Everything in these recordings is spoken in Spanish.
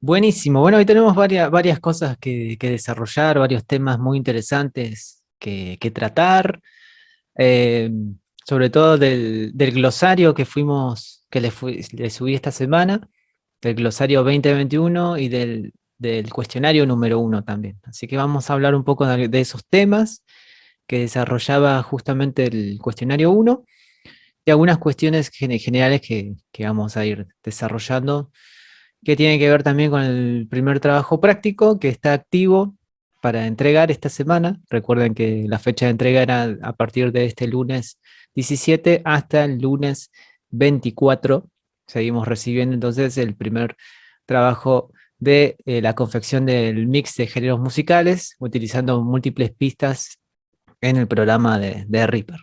Buenísimo. Bueno, hoy tenemos varias cosas que desarrollar, varios temas muy interesantes que tratar, eh, sobre todo del glosario que le subí esta semana, del glosario 2021 y del cuestionario número 1 también. Así que vamos a hablar un poco de esos temas que desarrollaba justamente el cuestionario 1 y algunas cuestiones generales que vamos a ir desarrollando que tiene que ver también con el primer trabajo práctico que está activo para entregar esta semana. Recuerden que la fecha de entrega era a partir de este lunes 17 hasta el lunes 24. Seguimos recibiendo entonces el primer trabajo de la confección del mix de géneros musicales, utilizando múltiples pistas en el programa de Reaper.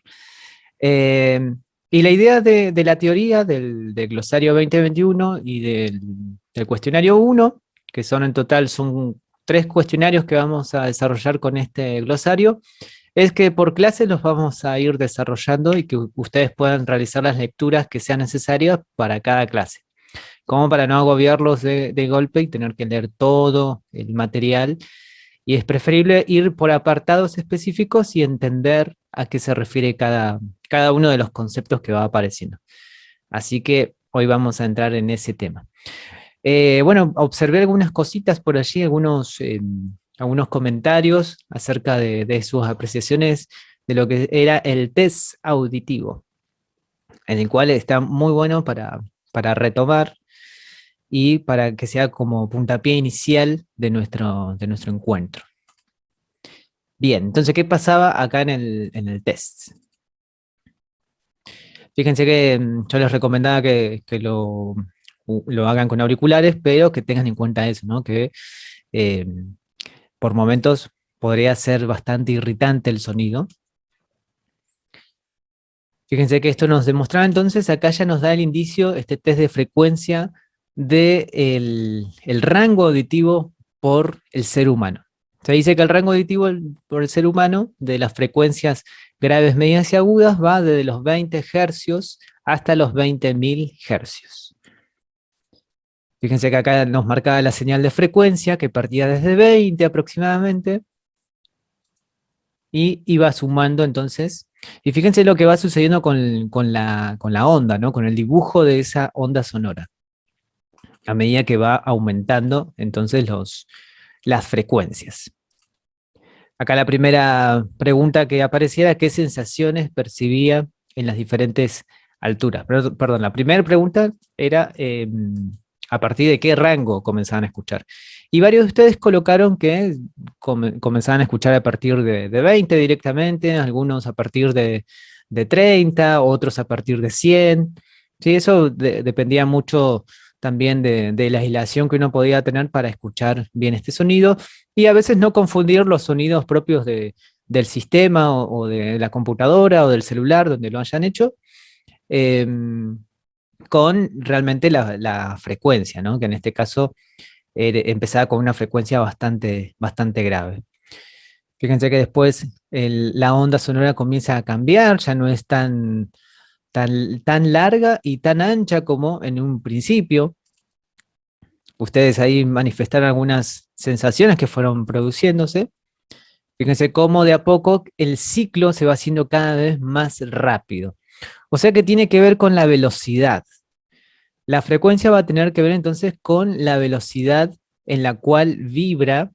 Eh, y la idea de la teoría del glosario 2021 y del cuestionario 1, que son en total son 3 cuestionarios que vamos a desarrollar con este glosario, es que por clase los vamos a ir desarrollando y que ustedes puedan realizar las lecturas que sean necesarias para cada clase, como para no agobiarlos de golpe y tener que leer todo el material, y es preferible ir por apartados específicos y entender a qué se refiere cada uno de los conceptos que va apareciendo. Así que hoy vamos a entrar en ese tema. Bueno, observé algunas cositas por allí, algunos comentarios acerca de sus apreciaciones de lo que era el test auditivo, en el cual está muy bueno para retomar y para que sea como puntapié inicial de nuestro encuentro. Bien, entonces, ¿qué pasaba acá en el test? Fíjense que yo les recomendaba que lo hagan con auriculares, pero que tengan en cuenta eso, ¿no? Que eh, por momentos podría ser bastante irritante el sonido. Fíjense que esto nos demostraba entonces, acá ya nos da el indicio, este test de frecuencia del rango auditivo por el ser humano. Se dice que el rango auditivo por el ser humano de las frecuencias graves, medias y agudas va desde los 20 hercios hasta los 20.000 hercios. Fíjense que acá nos marcaba la señal de frecuencia que partía desde 20 aproximadamente y iba sumando entonces. Y fíjense lo que va sucediendo con la onda, ¿no? Con el dibujo de esa onda sonora, a medida que va aumentando entonces las frecuencias. Acá la primera pregunta que apareciera, ¿qué sensaciones percibía en las diferentes alturas? Perdón, la primera pregunta era a partir de qué rango comenzaban a escuchar. Y varios de ustedes colocaron que comenzaban a escuchar a partir de 20 directamente, algunos a partir de 30, otros a partir de 100. Sí, eso dependía mucho también de la aislación que uno podía tener para escuchar bien este sonido y a veces no confundir los sonidos propios del sistema o de la computadora o del celular donde lo hayan hecho, eh, con realmente la frecuencia, ¿no? Que en este caso empezaba con una frecuencia bastante grave. Fíjense que después la onda sonora comienza a cambiar, ya no es tan larga y tan ancha como en un principio. Ustedes ahí manifestaron algunas sensaciones que fueron produciéndose. Fíjense cómo de a poco el ciclo se va haciendo cada vez más rápido. O sea que tiene que ver con la velocidad. La frecuencia va a tener que ver entonces con la velocidad en la cual vibra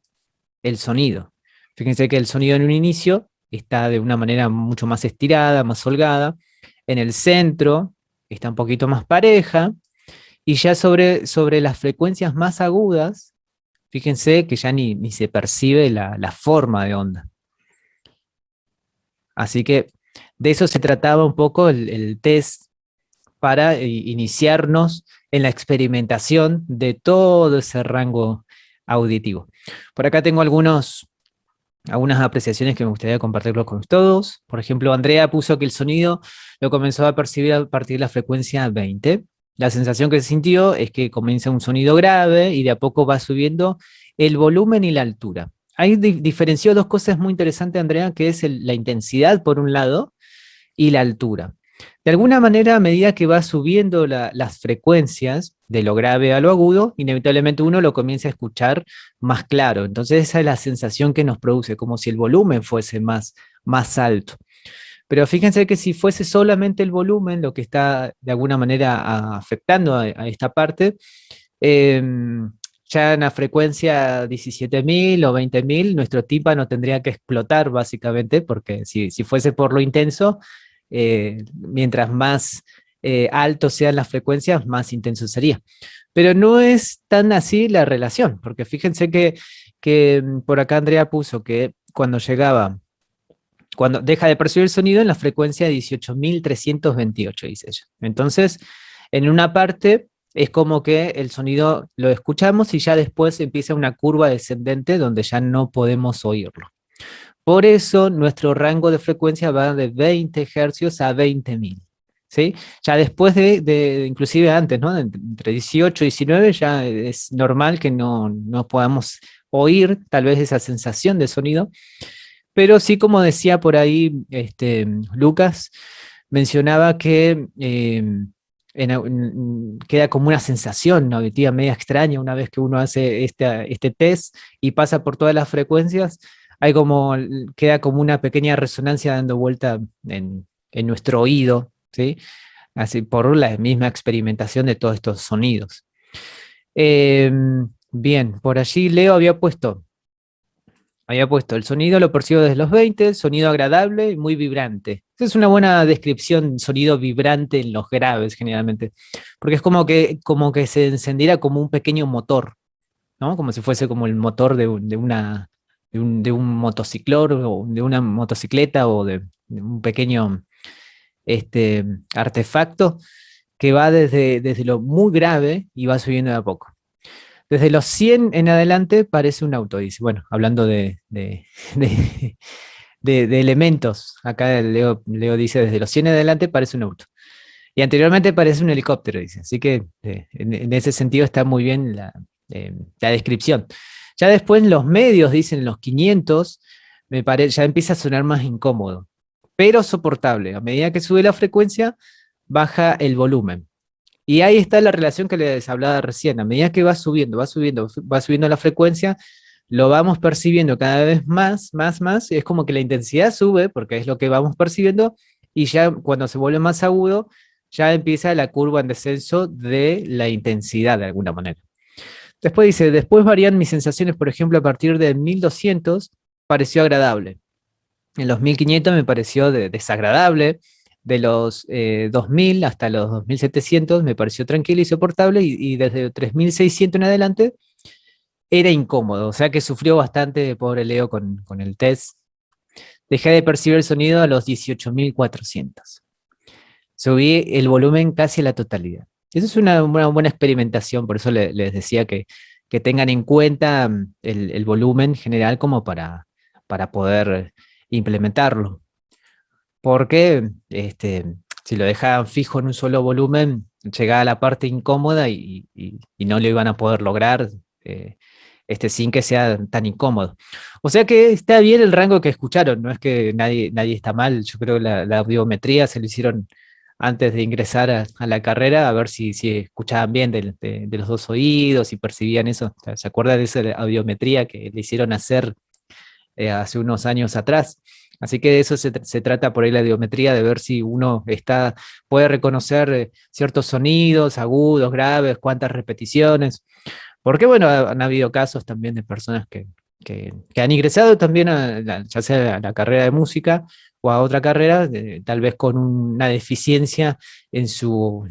el sonido. Fíjense que el sonido en un inicio está de una manera mucho más estirada, más holgada. En el centro está un poquito más pareja. Y ya sobre las frecuencias más agudas, fíjense que ya ni se percibe la forma de onda. Así que de eso se trataba un poco el test para iniciarnos en la experimentación de todo ese rango auditivo. Por acá tengo algunas apreciaciones que me gustaría compartirlo con todos. Por ejemplo, Andrea puso que el sonido lo comenzó a percibir a partir de la frecuencia 20. La sensación que se sintió es que comienza un sonido grave y de a poco va subiendo el volumen y la altura. Ahí diferenció dos cosas muy interesantes, Andrea, que es la intensidad por un lado y la altura. De alguna manera, a medida que va subiendo las frecuencias de lo grave a lo agudo, inevitablemente uno lo comienza a escuchar más claro. Entonces esa es la sensación que nos produce, como si el volumen fuese más alto. Pero fíjense que si fuese solamente el volumen lo que está de alguna manera afectando a esta parte, eh, ya en la frecuencia 17.000 o 20.000, nuestro tímpano tendría que explotar básicamente, porque si fuese por lo intenso, mientras más altos sean las frecuencias, más intenso sería. Pero no es tan así la relación, porque fíjense que por acá Andrea puso que cuando deja de percibir el sonido en la frecuencia 18.328, dice ella. Entonces, en una parte es como que el sonido lo escuchamos y ya después empieza una curva descendente donde ya no podemos oírlo. Por eso nuestro rango de frecuencia va de 20 hercios a 20.000. ¿Sí? Ya después inclusive antes, ¿no? Entre 18 y 19 ya es normal que no podamos oír tal vez esa sensación de sonido, pero sí, como decía por ahí Lucas, mencionaba que queda como una sensación auditiva media extraña una vez que uno hace este test y pasa por todas las frecuencias, queda como una pequeña resonancia dando vuelta en nuestro oído, ¿sí? Así por la misma experimentación de todos estos sonidos. Bien, por allí Leo había puesto, el sonido lo percibo desde los 20, sonido agradable y muy vibrante. Esa es una buena descripción, sonido vibrante en los graves generalmente, porque es como que se encendiera como un pequeño motor, ¿no? Como si fuese como el motor de un motociclor o de una motocicleta o de un pequeño artefacto que va desde lo muy grave y va subiendo de a poco. Desde los 100 en adelante parece un auto, dice. Bueno, hablando de- de elementos. Acá Leo dice, desde los 100 en adelante parece un auto. Y anteriormente parece un helicóptero, dice. Así que en ese sentido está muy bien la descripción. Ya después los medios, dicen los 500, ya empieza a sonar más incómodo, pero soportable. A medida que sube la frecuencia, baja el volumen. Y ahí está la relación que les hablaba recién. A medida que va subiendo la frecuencia, lo vamos percibiendo cada vez más. Es como que la intensidad sube, porque es lo que vamos percibiendo, y ya cuando se vuelve más agudo, ya empieza la curva en descenso de la intensidad de alguna manera. Después dice, después varían mis sensaciones, por ejemplo, a partir de 1200 pareció agradable. En los 1500 me pareció desagradable, de los 2000 hasta los 2700 me pareció tranquilo y soportable, y desde 3600 en adelante era incómodo, o sea que sufrió bastante, pobre Leo, con el test. Dejé de percibir el sonido a los 18.400. Subí el volumen casi a la totalidad. Eso es una buena experimentación, por eso les decía que tengan en cuenta el volumen general como para poder implementarlo. Porque si lo dejaban fijo en un solo volumen, llegaba a la parte incómoda y no lo iban a poder lograr eh, sin que sea tan incómodo. O sea que está bien el rango que escucharon, no es que nadie está mal. Yo creo que la audiometría se lo hicieron antes de ingresar a la carrera, a ver si escuchaban bien de los dos oídos y percibían eso. ¿Se acuerdan de esa audiometría que le hicieron hacer hace unos años atrás? Así que de eso se trata por ahí la audiometría, de ver si uno puede reconocer ciertos sonidos agudos, graves, cuántas repeticiones. Porque bueno, han habido casos también de personas que han ingresado también ya sea a la carrera de música o a otra carrera, tal vez con una deficiencia en su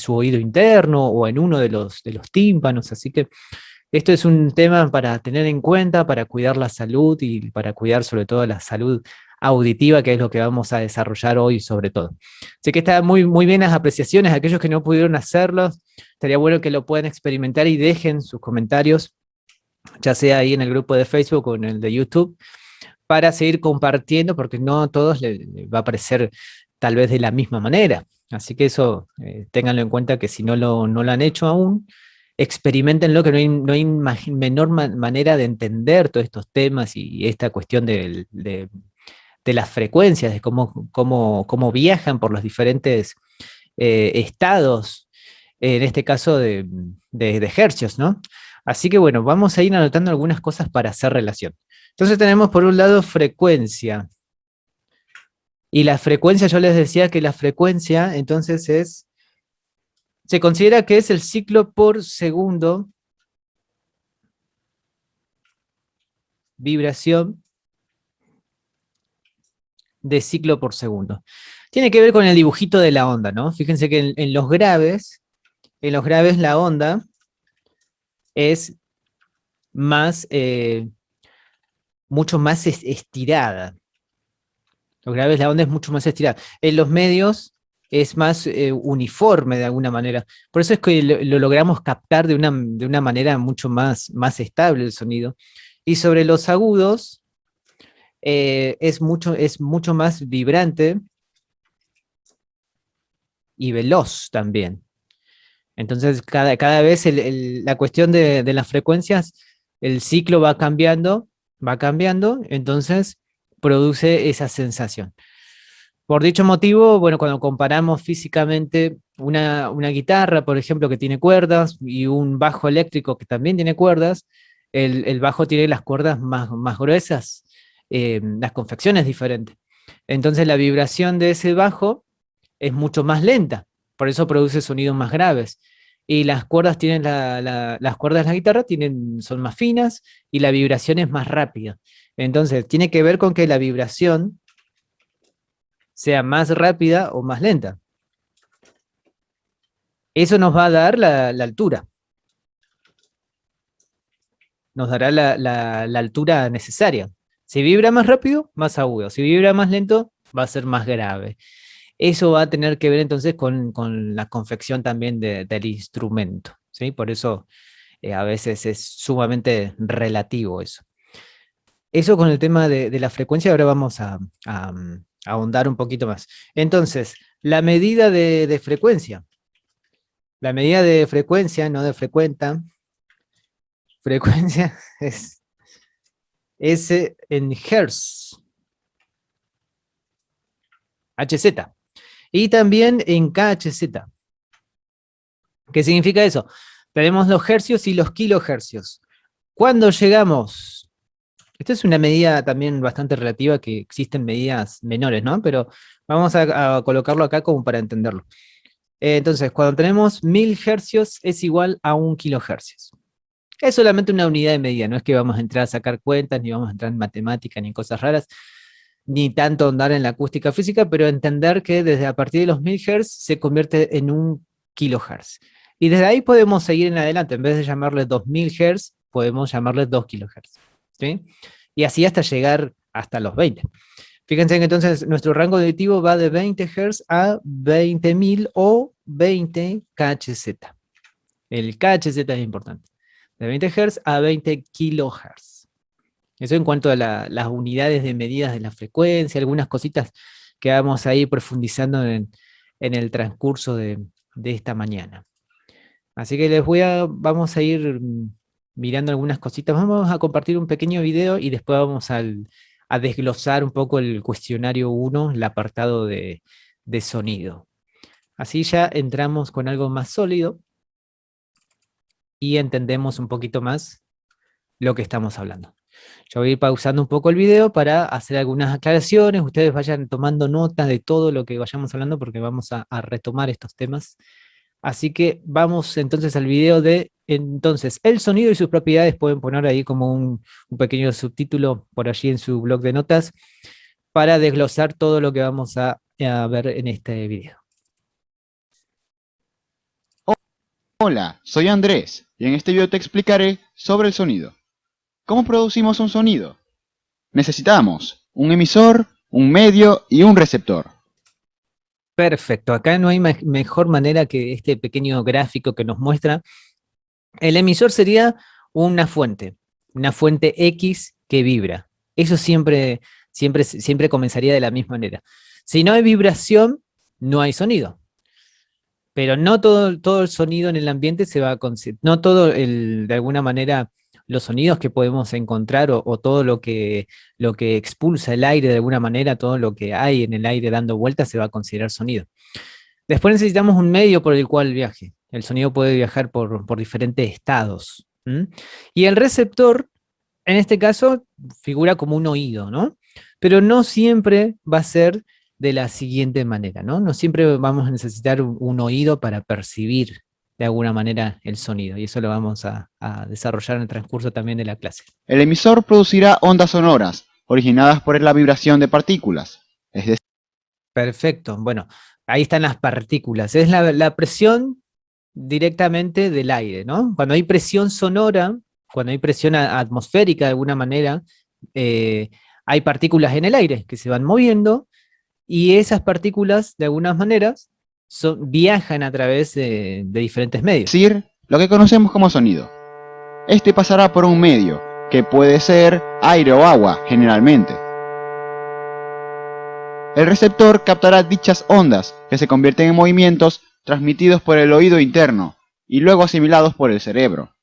oído interno o en uno de los tímpanos. Así que esto es un tema para tener en cuenta, para cuidar la salud y para cuidar sobre todo la salud auditiva, que es lo que vamos a desarrollar hoy sobre todo. Así que está muy bien las apreciaciones. Aquellos que no pudieron hacerlo, estaría bueno que lo puedan experimentar y dejen sus comentarios, ya sea ahí en el grupo de Facebook o en el de YouTube, para seguir compartiendo, porque no a todos les va a parecer tal vez de la misma manera. Así que eso, ténganlo en cuenta, que si no lo han hecho aún, experimentenlo, que no hay menor manera de entender todos estos temas y esta cuestión de las frecuencias, de cómo viajan por los diferentes estados, en este caso de hercios, ¿no? Así que bueno, vamos a ir anotando algunas cosas para hacer relación. Entonces tenemos por un lado frecuencia. Y la frecuencia, yo les decía que la frecuencia entonces se considera que es el ciclo por segundo, vibración de ciclo por segundo. Tiene que ver con el dibujito de la onda, ¿no? Fíjense que en los graves la onda es más, mucho más estirada. Los graves la onda es mucho más estirada. En los medios es más uniforme de alguna manera. Por eso es que lo logramos captar de una manera mucho más estable el sonido. Y sobre los agudos es mucho más vibrante y veloz también. Entonces cada vez la cuestión de las frecuencias, el ciclo va cambiando, entonces produce esa sensación. Por dicho motivo, bueno, cuando comparamos físicamente una guitarra, por ejemplo, que tiene cuerdas, y un bajo eléctrico que también tiene cuerdas, el bajo tiene las cuerdas más gruesas, las confecciones diferentes. Entonces la vibración de ese bajo es mucho más lenta, por eso produce sonidos más graves. Y las cuerdas las cuerdas de la guitarra son más finas y la vibración es más rápida. Entonces, tiene que ver con que la vibración sea más rápida o más lenta. Eso nos va a dar la altura. Nos dará la altura necesaria. Si vibra más rápido, más agudo. Si vibra más lento, va a ser más grave. Eso va a tener que ver entonces con la confección también del instrumento, ¿sí? Por eso a veces es sumamente relativo eso. Eso con el tema de la frecuencia, ahora vamos a ahondar un poquito más. Entonces, la medida de frecuencia. La medida de frecuencia, no de frecuenta, frecuencia es S en Hertz, HZ. Y también en KHZ. ¿Qué significa eso? Tenemos los hercios y los kilohercios. ¿Cuándo llegamos? Esta es una medida también bastante relativa, que existen medidas menores, ¿no? Pero vamos a colocarlo acá como para entenderlo. Entonces, cuando tenemos 1000 hercios es igual a 1 kilohercios. Es solamente una unidad de medida, no es que vamos a entrar a sacar cuentas, ni vamos a entrar en matemática, ni en cosas raras, ni tanto andar en la acústica física, pero entender que desde a partir de los 1000 Hz se convierte en 1 kilohertz. Y desde ahí podemos seguir en adelante, en vez de llamarle 2000 Hz, podemos llamarle 2 kilohertz. ¿Sí? Y así hasta llegar hasta los 20. Fíjense que entonces nuestro rango auditivo va de 20 Hz a 20.000 o 20 kHz. El kHz es importante. De 20 Hz a 20 kHz. Eso en cuanto a las unidades de medidas de la frecuencia, algunas cositas que vamos a ir profundizando en el transcurso de esta mañana. Así que vamos a ir mirando algunas cositas. Vamos a compartir un pequeño video y después vamos a desglosar un poco el cuestionario 1, el apartado de sonido. Así ya entramos con algo más sólido y entendemos un poquito más lo que estamos hablando. Yo voy a ir pausando un poco el video para hacer algunas aclaraciones, ustedes vayan tomando nota de todo lo que vayamos hablando porque vamos a retomar estos temas. Así que vamos entonces al video de, entonces, el sonido y sus propiedades. Pueden poner ahí como un pequeño subtítulo por allí en su blog de notas para desglosar todo lo que vamos a ver en este video. Hola, soy Andrés y en este video te explicaré sobre el sonido. ¿Cómo producimos un sonido? Necesitamos un emisor, un medio y un receptor. Perfecto, acá no hay mejor manera que este pequeño gráfico que nos muestra. El emisor sería una fuente X que vibra. Eso siempre comenzaría de la misma manera. Si no hay vibración, no hay sonido. Pero no todo el sonido en el ambiente se va a no todo de alguna manera los sonidos que podemos encontrar o todo lo que expulsa el aire de alguna manera, todo lo que hay en el aire dando vueltas se va a considerar sonido. Después necesitamos un medio por el cual viaje. El sonido puede viajar por diferentes estados. ¿M? Y el receptor, en este caso, figura como un oído, ¿no? Pero no siempre va a ser de la siguiente manera, ¿no? No siempre vamos a necesitar un oído para percibir de alguna manera el sonido, y eso lo vamos a desarrollar en el transcurso también de la clase. El emisor producirá ondas sonoras, originadas por la vibración de partículas, es decir, Perfecto, bueno, ahí están las partículas, es la presión directamente del aire, ¿no? Cuando hay presión sonora, cuando hay presión atmosférica de alguna manera, eh, hay partículas en el aire que se van moviendo y esas partículas de algunas maneras viajan a través de diferentes medios. lo que conocemos como sonido. Este pasará por un medio, que puede ser aire o agua, generalmente. El receptor captará dichas ondas, que se convierten en movimientos transmitidos por el oído interno, y luego asimilados por el cerebro.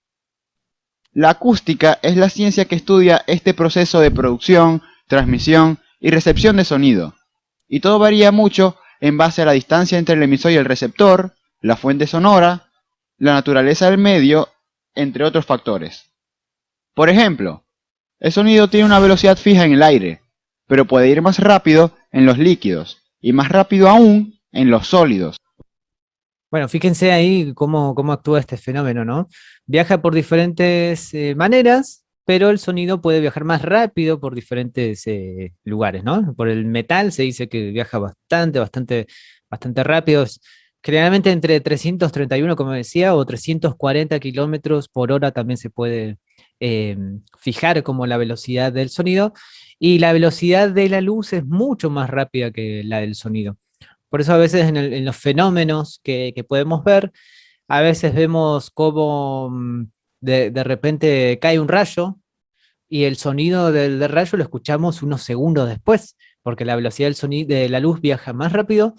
La acústica es la ciencia que estudia este proceso de producción, transmisión y recepción de sonido, y todo varía mucho en base a la distancia entre el emisor y el receptor, la fuente sonora, la naturaleza del medio, entre otros factores. Por ejemplo, el sonido tiene una velocidad fija en el aire, pero puede ir más rápido en los líquidos, y más rápido aún en los sólidos. Bueno, fíjense ahí cómo actúa este fenómeno, ¿no? Viaja por diferentes maneras, pero el sonido puede viajar más rápido por diferentes lugares, ¿no? Por el metal se dice que viaja bastante rápido, generalmente entre 331, como decía, o 340 kilómetros por hora también se puede fijar como la velocidad del sonido, y la velocidad de la luz es mucho más rápida que la del sonido. Por eso a veces en los fenómenos que podemos ver, a veces vemos cómo de repente cae un rayo y el sonido del rayo lo escuchamos unos segundos después, porque la velocidad del sonido, de la luz viaja más rápido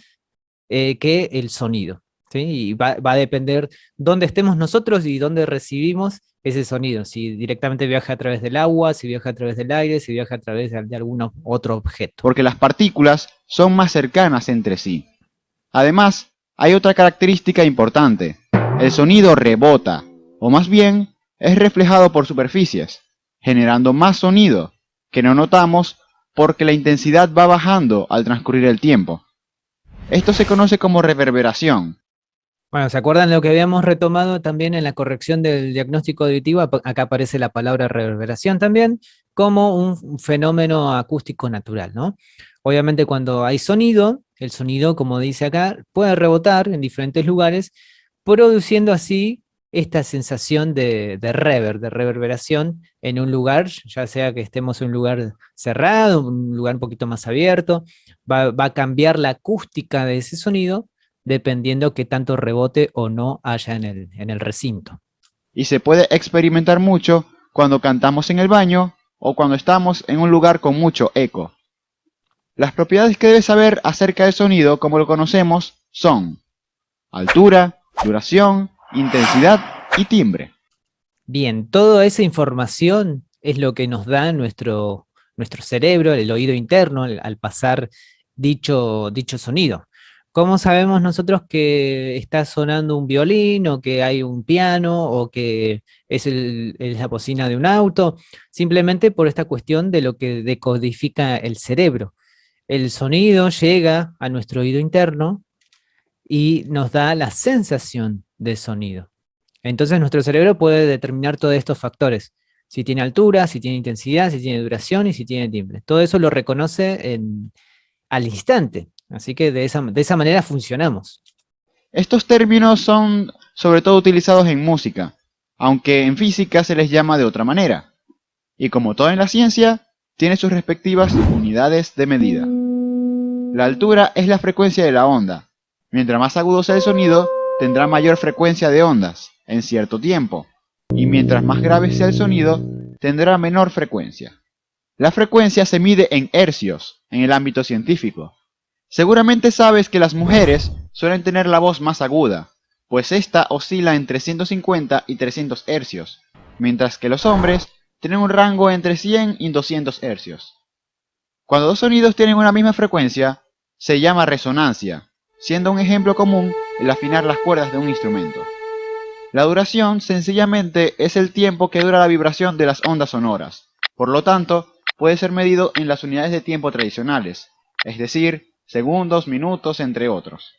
que el sonido, ¿sí? Y va a depender dónde estemos nosotros y dónde recibimos ese sonido, si directamente viaja a través del agua, si viaja a través del aire, si viaja a través de algún otro objeto. Porque las partículas son más cercanas entre sí. Además, hay otra característica importante. El sonido rebota, o más bien, es reflejado por superficies, generando más sonido, que no notamos porque la intensidad va bajando al transcurrir el tiempo. Esto se conoce como reverberación. Bueno, ¿se acuerdan lo que habíamos retomado también en la corrección del diagnóstico auditivo? Acá aparece la palabra reverberación también, como un fenómeno acústico natural, ¿no? Obviamente cuando hay sonido, el sonido, como dice acá, puede rebotar en diferentes lugares, produciendo así esta sensación de reverberación en un lugar, ya sea que estemos en un lugar cerrado, un lugar un poquito más abierto, va a cambiar la acústica de ese sonido dependiendo qué tanto rebote o no haya en el recinto. Y se puede experimentar mucho cuando cantamos en el baño o cuando estamos en un lugar con mucho eco. Las propiedades que debes saber acerca del sonido, como lo conocemos, son altura, duración, intensidad y timbre. Bien, toda esa información es lo que nos da nuestro cerebro, el oído interno, al pasar dicho sonido. ¿Cómo sabemos nosotros que está sonando un violín o que hay un piano o que es la bocina de un auto? Simplemente por esta cuestión de lo que decodifica el cerebro. El sonido llega a nuestro oído interno y nos da la sensación de sonido. Entonces nuestro cerebro puede determinar todos estos factores. Si tiene altura, si tiene intensidad, si tiene duración y si tiene timbre. Todo eso lo reconoce al instante. Así que de esa manera funcionamos. Estos términos son sobre todo utilizados en música, aunque en física se les llama de otra manera. Y como todo en la ciencia, tiene sus respectivas unidades de medida. La altura es la frecuencia de la onda. Mientras más agudo sea el sonido, tendrá mayor frecuencia de ondas en cierto tiempo, y mientras más grave sea el sonido, tendrá menor frecuencia. La frecuencia se mide en hercios en el ámbito científico. Seguramente sabes que las mujeres suelen tener la voz más aguda, pues esta oscila entre 150 y 300 hercios, mientras que los hombres tienen un rango entre 100 y 200 hercios. Cuando dos sonidos tienen una misma frecuencia, se llama resonancia, siendo un ejemplo común el afinar las cuerdas de un instrumento. La duración sencillamente es el tiempo que dura la vibración de las ondas sonoras. Por lo tanto, puede ser medido en las unidades de tiempo tradicionales, es decir, segundos, minutos, entre otros.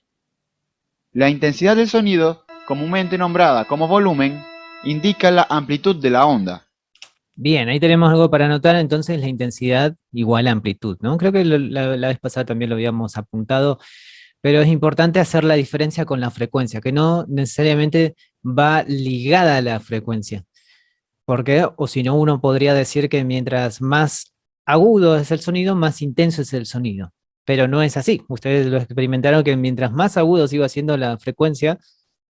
La intensidad del sonido, comúnmente nombrada como volumen, indica la amplitud de la onda. Bien, ahí tenemos algo para anotar, entonces la intensidad igual a amplitud, ¿no? Creo que la vez pasada también lo habíamos apuntado, pero es importante hacer la diferencia con la frecuencia, que no necesariamente va ligada a la frecuencia. Porque, o si no, uno podría decir que mientras más agudo es el sonido, más intenso es el sonido. Pero no es así. Ustedes lo experimentaron que mientras más agudo se iba haciendo la frecuencia,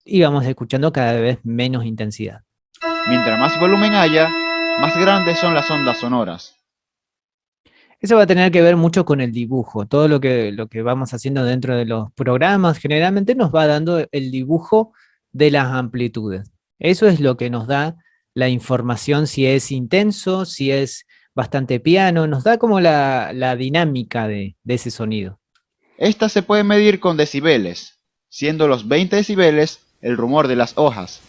íbamos escuchando cada vez menos intensidad. Mientras más volumen haya, más grandes son las ondas sonoras. Eso va a tener que ver mucho con el dibujo. Todo lo que vamos haciendo dentro de los programas generalmente nos va dando el dibujo de las amplitudes. Eso es lo que nos da la información, si es intenso, si es bastante piano, nos da como la dinámica de ese sonido. Esta se puede medir con decibeles, siendo los 20 decibeles el rumor de las hojas,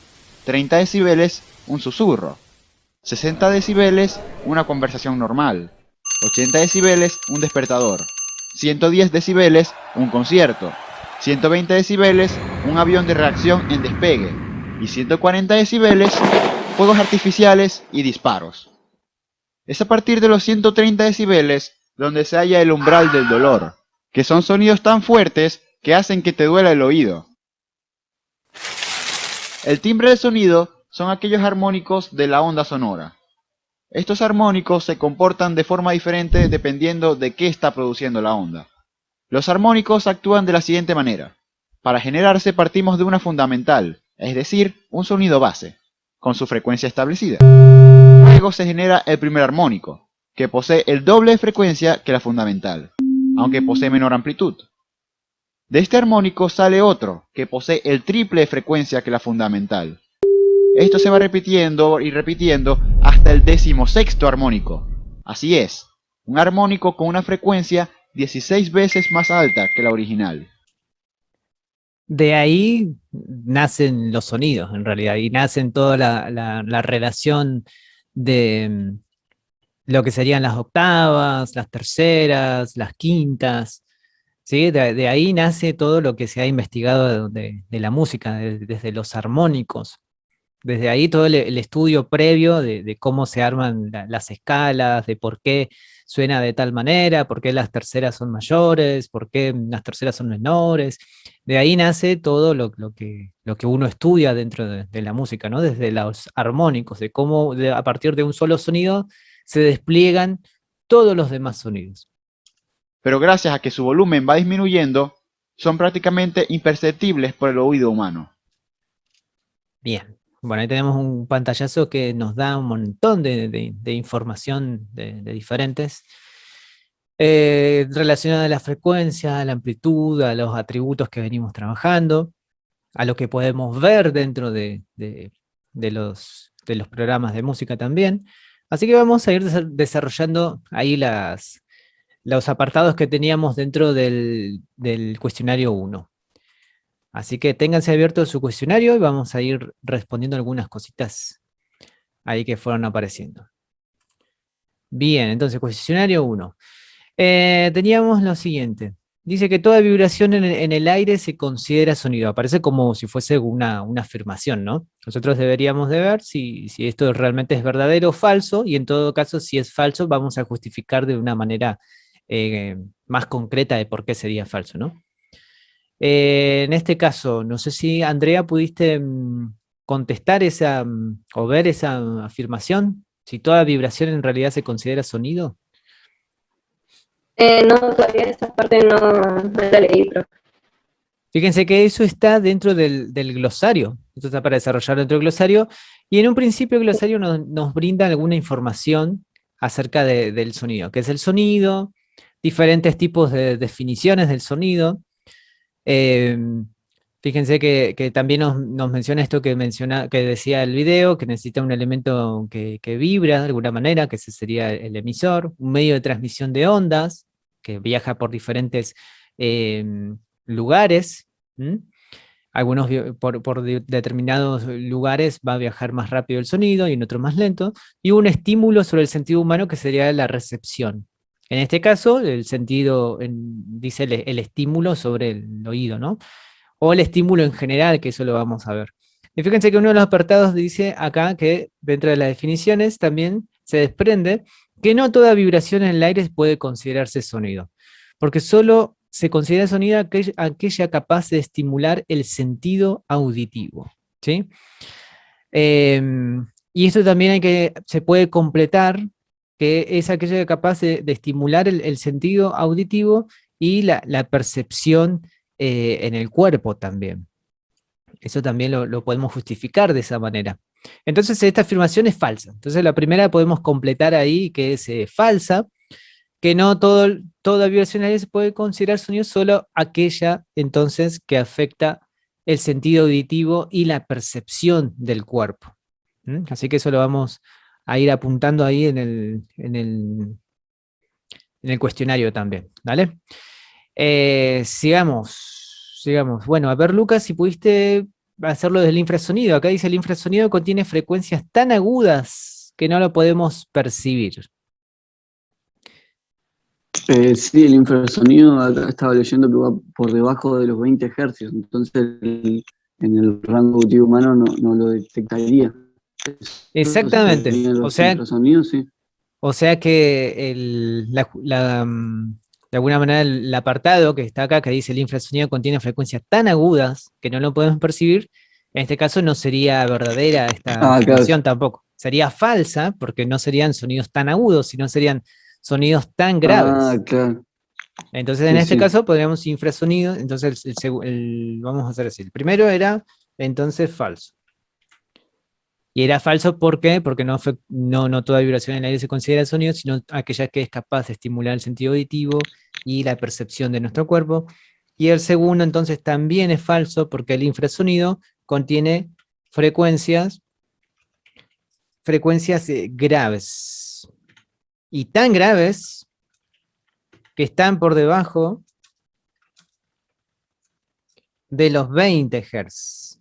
30 decibeles un susurro, 60 decibeles una conversación normal, 80 decibeles un despertador, 110 decibeles un concierto, 120 decibeles un avión de reacción en despegue y 140 decibeles fuegos artificiales y disparos. Es a partir de los 130 decibeles donde se halla el umbral del dolor, que son sonidos tan fuertes que hacen que te duela el oído. El timbre del sonido son aquellos armónicos de la onda sonora. Estos armónicos se comportan de forma diferente dependiendo de qué está produciendo la onda. Los armónicos actúan de la siguiente manera. Para generarse partimos de una fundamental, es decir, un sonido base, con su frecuencia establecida. Luego se genera el primer armónico, que posee el doble de frecuencia que la fundamental, aunque posee menor amplitud. De este armónico sale otro, que posee el triple de frecuencia que la fundamental. Esto se va repitiendo y repitiendo hasta el 16º armónico. Así es, un armónico con una frecuencia 16 veces más alta que la original. De ahí nacen los sonidos, en realidad, y nacen toda la relación de lo que serían las octavas, las terceras, las quintas, ¿sí? De ahí nace todo lo que se ha investigado de la música, desde los armónicos. Desde ahí todo el estudio previo de cómo se arman las escalas, de por qué suena de tal manera, por qué las terceras son mayores, por qué las terceras son menores. De ahí nace todo lo que uno estudia dentro de la música, ¿no? Desde los armónicos, de cómo a partir de un solo sonido se despliegan todos los demás sonidos. Pero gracias a que su volumen va disminuyendo, son prácticamente imperceptibles por el oído humano. Bien. Bueno, ahí tenemos un pantallazo que nos da un montón de información de diferentes, relacionada a la frecuencia, a la amplitud, a los atributos que venimos trabajando, a lo que podemos ver dentro de los programas de música también. Así que vamos a ir desarrollando ahí los apartados que teníamos dentro del cuestionario 1. Así que ténganse abierto su cuestionario y vamos a ir respondiendo algunas cositas ahí que fueron apareciendo. Bien, entonces, cuestionario 1. Teníamos lo siguiente. Dice que toda vibración en el aire se considera sonido. Aparece como si fuese una afirmación, ¿no? Nosotros deberíamos de ver si esto realmente es verdadero o falso, y en todo caso, si es falso, vamos a justificar de una manera más concreta de por qué sería falso, ¿no? En este caso, no sé si Andrea pudiste contestar o ver esa afirmación, si toda vibración en realidad se considera sonido. No, todavía esa parte no la leí, pero Fíjense que eso está dentro del glosario, esto está para desarrollar dentro del glosario, y en un principio el glosario nos brinda alguna información acerca del sonido, qué es el sonido, diferentes tipos de definiciones del sonido. Fíjense que también nos menciona esto que decía el video, que necesita un elemento que vibra de alguna manera, que ese sería el emisor, un medio de transmisión de ondas, que viaja por diferentes lugares. ¿Mm? Algunos por determinados lugares va a viajar más rápido el sonido y en otros más lento, y un estímulo sobre el sentido humano que sería la recepción. En este caso, el sentido, dice el estímulo sobre el oído, ¿no? O el estímulo en general, que eso lo vamos a ver. Y fíjense que uno de los apartados dice acá que dentro de las definiciones también se desprende que no toda vibración en el aire puede considerarse sonido, porque solo se considera sonido aquella capaz de estimular el sentido auditivo, ¿sí? Y esto también se puede completar, que es aquella capaz de estimular el sentido auditivo y la percepción en el cuerpo también. Eso también lo podemos justificar de esa manera. Entonces esta afirmación es falsa. Entonces la primera podemos completar ahí, que es falsa, que no toda vibración aérea se puede considerar sonido, solo aquella entonces que afecta el sentido auditivo y la percepción del cuerpo. Así que eso lo vamos a ir apuntando ahí en el cuestionario también, ¿vale? Sigamos. Bueno, a ver, Lucas, si pudiste hacerlo desde el infrasonido. Acá dice: el infrasonido contiene frecuencias tan agudas que no lo podemos percibir. Sí, el infrasonido, acá estaba leyendo que va por debajo de los 20 Hz, entonces en el rango auditivo humano no lo detectaría. Exactamente. Los infrasonidos, sí. O sea que de alguna manera el apartado que está acá, que dice el infrasonido contiene frecuencias tan agudas que no lo podemos percibir, en este caso no sería verdadera esta afirmación tampoco. Sería falsa, porque no serían sonidos tan agudos, sino serían sonidos tan graves. Claro. Entonces, en este caso podríamos infrasonido. Entonces, vamos a hacer así. El primero era entonces falso. Y era falso, ¿por qué? Porque no toda vibración en el aire se considera sonido, sino aquella que es capaz de estimular el sentido auditivo y la percepción de nuestro cuerpo. Y el segundo, entonces, también es falso, porque el infrasonido contiene frecuencias graves. Y tan graves que están por debajo de los 20 Hz.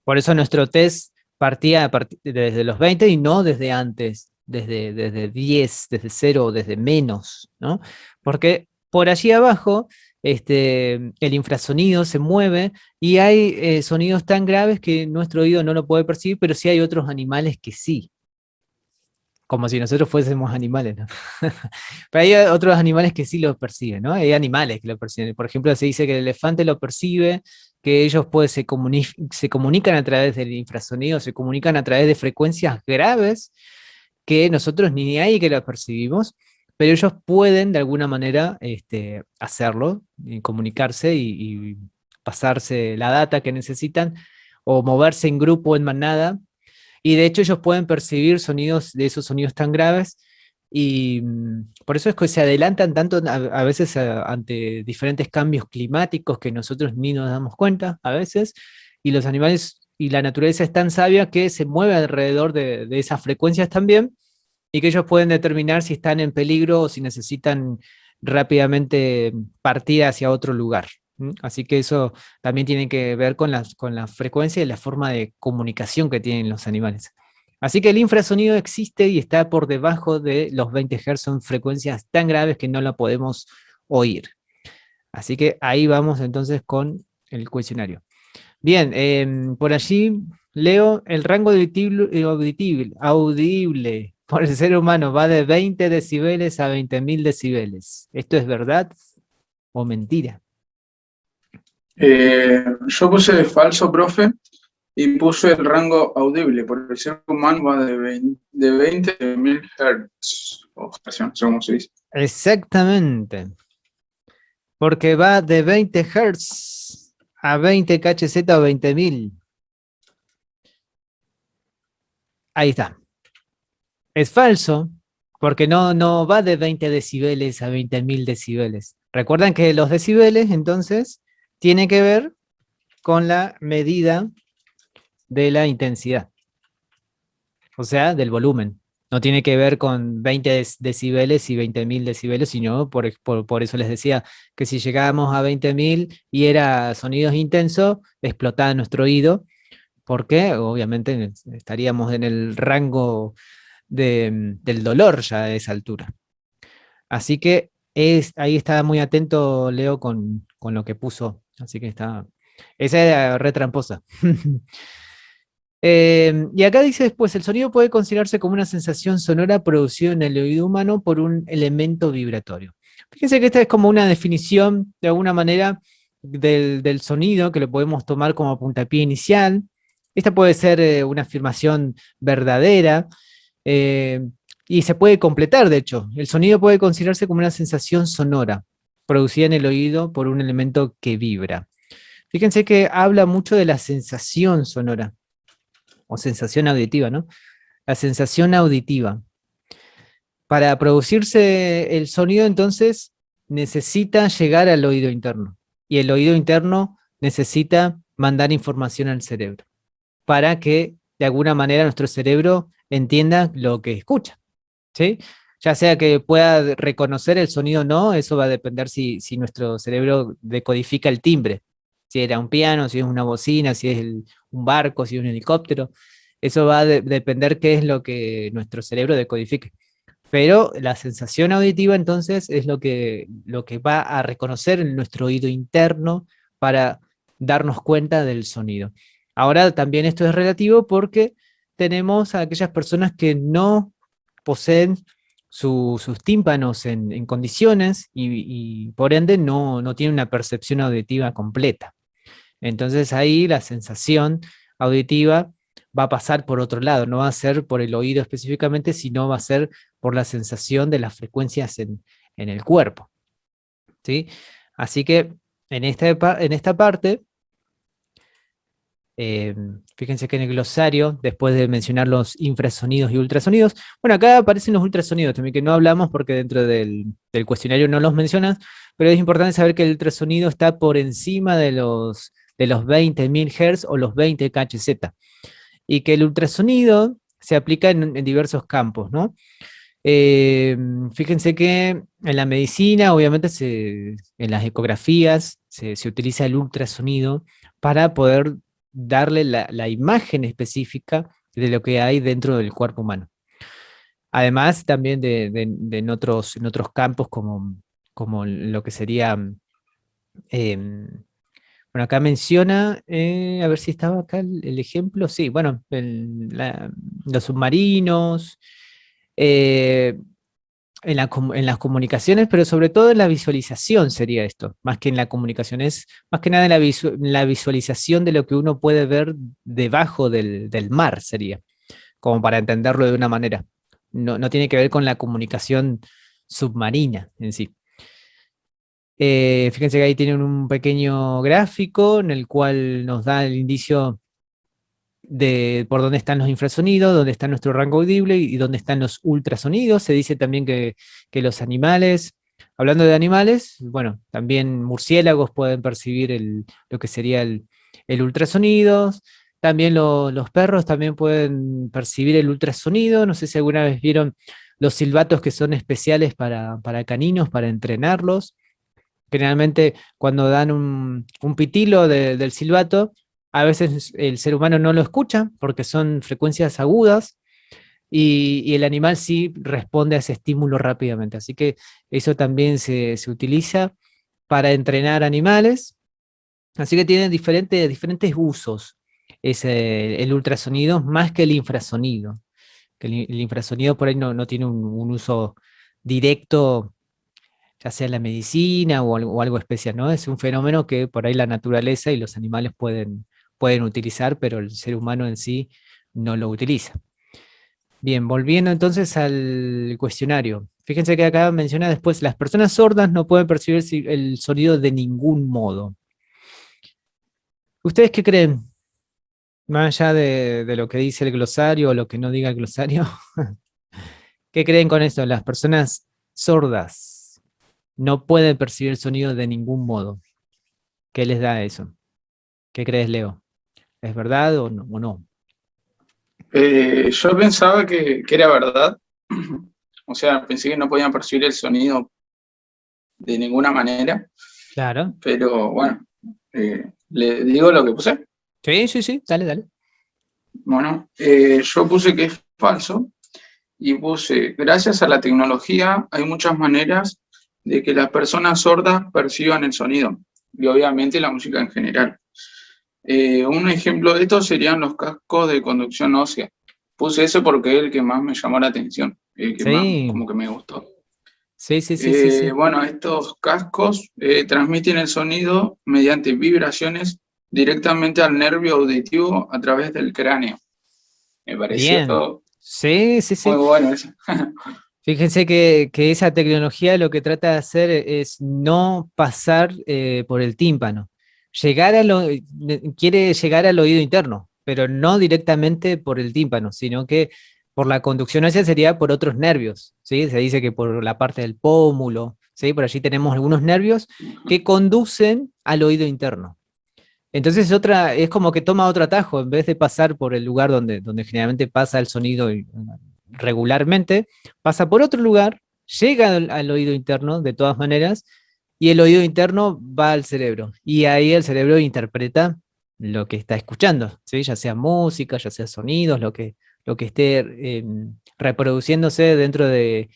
Por eso nuestro test partía desde los 20 y no desde antes, desde 10, desde 0, desde menos, ¿no? Porque por allí abajo el infrasonido se mueve y hay sonidos tan graves que nuestro oído no lo puede percibir, pero sí hay otros animales que sí. Como si nosotros fuésemos animales, ¿no? Pero hay otros animales que sí lo perciben, ¿no? Hay animales que lo perciben. Por ejemplo, se dice que el elefante lo percibe, que ellos se comunican a través del infrasonido, se comunican a través de frecuencias graves que nosotros ni hay que lo percibimos, pero ellos pueden de alguna manera hacerlo, y comunicarse y pasarse la data que necesitan, o moverse en grupo, en manada. Y de hecho ellos pueden percibir sonidos de esos sonidos tan graves, y por eso es que se adelantan tanto a veces ante diferentes cambios climáticos que nosotros ni nos damos cuenta a veces, y los animales y la naturaleza es tan sabia que se mueve alrededor de esas frecuencias también, y que ellos pueden determinar si están en peligro o si necesitan rápidamente partir hacia otro lugar. Así que eso también tiene que ver con la frecuencia y la forma de comunicación que tienen los animales. Así que el infrasonido existe y está por debajo de los 20 Hz, son frecuencias tan graves que no la podemos oír. Así que ahí vamos entonces con el cuestionario. Bien, por allí leo: el rango audible por el ser humano va de 20 decibeles a 20.000 decibeles. ¿Esto es verdad o mentira? Yo puse falso, profe, y puse el rango audible. Por el ser humano va de 20 a 1000 Hz, o fracción, según se dice. Exactamente. Porque va de 20 Hz a 20 kHz o 20.000. Ahí está. Es falso, porque no va de 20 decibeles a 20.000 decibeles. Recuerdan que los decibeles, entonces, tiene que ver con la medida de la intensidad, o sea, del volumen. No tiene que ver con 20 decibeles y 20.000 decibeles, sino por eso les decía que si llegábamos a 20.000 y era sonidos intensos, explotaba nuestro oído, porque obviamente estaríamos en el rango del dolor ya a esa altura. Así que ahí está muy atento Leo con lo que puso, así que esa era re tramposa. Y acá dice después, el sonido puede considerarse como una sensación sonora producida en el oído humano por un elemento vibratorio. Fíjense que esta es como una definición, de alguna manera, del sonido, que lo podemos tomar como puntapié inicial. Esta puede ser una afirmación verdadera, eh, y se puede completar, de hecho. El sonido puede considerarse como una sensación sonora, producida en el oído por un elemento que vibra. Fíjense que habla mucho de la sensación sonora o sensación auditiva, ¿no? La sensación auditiva. Para producirse el sonido, entonces, necesita llegar al oído interno. Y el oído interno necesita mandar información al cerebro para que, de alguna manera, nuestro cerebro entienda lo que escucha, ¿sí? Ya sea que pueda reconocer el sonido o no, eso va a depender si nuestro cerebro decodifica el timbre. Si era un piano, si es una bocina, si es un barco, si es un helicóptero. Eso va a depender qué es lo que nuestro cerebro decodifique. Pero la sensación auditiva entonces es lo que va a reconocer en nuestro oído interno para darnos cuenta del sonido. Ahora también esto es relativo porque tenemos a aquellas personas que no poseen sus tímpanos en condiciones y por ende no tienen una percepción auditiva completa. Entonces ahí la sensación auditiva va a pasar por otro lado, no va a ser por el oído específicamente, sino va a ser por la sensación de las frecuencias en el cuerpo, ¿sí? Así que en esta parte, fíjense que en el glosario, después de mencionar los infrasonidos y ultrasonidos, bueno, acá aparecen los ultrasonidos también, que no hablamos porque dentro del cuestionario no los mencionas, pero es importante saber que el ultrasonido está por encima de los 20.000 Hz o los 20 kHz, y que el ultrasonido se aplica en diversos campos, ¿no? Fíjense que en la medicina, obviamente, en las ecografías, se utiliza el ultrasonido para poder darle la imagen específica de lo que hay dentro del cuerpo humano. Además, también en otros campos como lo que sería, bueno, acá menciona, a ver si estaba acá el ejemplo, sí, bueno, los submarinos, eh, en las comunicaciones, pero sobre todo en la visualización sería esto, más que en la comunicación, es más que nada en la visualización de lo que uno puede ver debajo del mar, sería, como para entenderlo de una manera. No tiene que ver con la comunicación submarina en sí. Fíjense que ahí tienen un pequeño gráfico en el cual nos da el indicio de por dónde están los infrasonidos, dónde está nuestro rango audible y dónde están los ultrasonidos. Se dice también que los animales, hablando de animales, bueno, también murciélagos pueden percibir lo que sería el ultrasonido. También los perros también pueden percibir el ultrasonido. No sé si alguna vez vieron los silbatos que son especiales para caninos, para entrenarlos. Generalmente cuando dan un pitilo del silbato, a veces el ser humano no lo escucha porque son frecuencias agudas y el animal sí responde a ese estímulo rápidamente. Así que eso también se utiliza para entrenar animales. Así que tiene diferentes usos el ultrasonido más que el infrasonido. Que el infrasonido por ahí no tiene un uso directo, ya sea en la medicina o algo especial, ¿no? Es un fenómeno que por ahí la naturaleza y los animales pueden utilizar, pero el ser humano en sí no lo utiliza. Bien, volviendo entonces al cuestionario. Fíjense que acá menciona después, las personas sordas no pueden percibir el sonido de ningún modo. ¿Ustedes qué creen? Más allá de lo que dice el glosario o lo que no diga el glosario, ¿qué creen con esto? Las personas sordas no pueden percibir el sonido de ningún modo. ¿Qué les da eso? ¿Qué crees, Leo? ¿Es verdad o no? Yo pensaba que era verdad. O sea, pensé que no podían percibir el sonido de ninguna manera, Claro. pero bueno, le digo lo que puse. Sí, dale. Bueno, yo puse que es falso y puse, gracias a la tecnología hay muchas maneras de que las personas sordas perciban el sonido y obviamente la música en general. Un ejemplo de esto serían los cascos de conducción ósea. Puse ese porque es el que más me llamó la atención, el que más Sí, como que me gustó. sí. Bueno, estos cascos transmiten el sonido mediante vibraciones directamente al nervio auditivo a través del cráneo. Me Bien. pareció Sí. muy bueno eso. Fíjense que esa tecnología lo que trata de hacer es no pasar por el tímpano. Quiere llegar al oído interno, pero no directamente por el tímpano, sino que por la conducción ósea sería por otros nervios, ¿sí? Se dice que por la parte del pómulo, ¿sí? Por allí tenemos algunos nervios que conducen al oído interno. Entonces es como que toma otro atajo, en vez de pasar por el lugar donde generalmente pasa el sonido regularmente, pasa por otro lugar, llega al oído interno de todas maneras, y el oído interno va al cerebro. Y ahí el cerebro interpreta lo que está escuchando, ¿sí? Ya sea música, ya sea sonidos, lo que esté reproduciéndose dentro de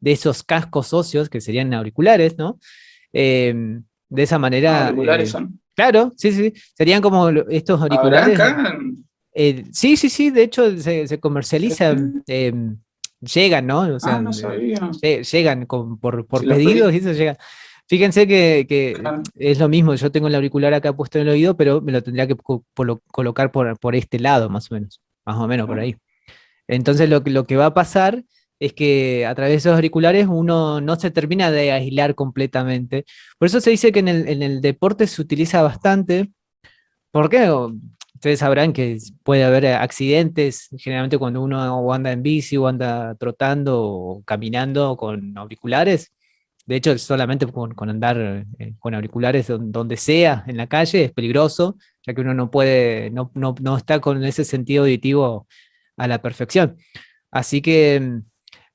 esos cascos óseos, que serían auriculares, ¿no? De esa manera, Auriculares son. claro, sí. Serían como estos ¿Habrá auriculares. acá? Sí, de hecho se comercializan, llegan, ¿no? O sea, No sabía. llegan por Si los pedí. pedidos y eso llega. Fíjense que Claro. es lo mismo, yo tengo el auricular acá puesto en el oído, pero me lo tendría que colocar por este lado, más o menos por ahí. Entonces lo que va a pasar es que a través de esos auriculares uno no se termina de aislar completamente. Por eso se dice que en el deporte se utiliza bastante. ¿Por qué? Ustedes sabrán que puede haber accidentes, generalmente cuando uno o anda en bici o anda trotando o caminando con auriculares. De hecho, solamente con andar con auriculares donde sea en la calle es peligroso, ya que uno no puede, no está con ese sentido auditivo a la perfección. Así que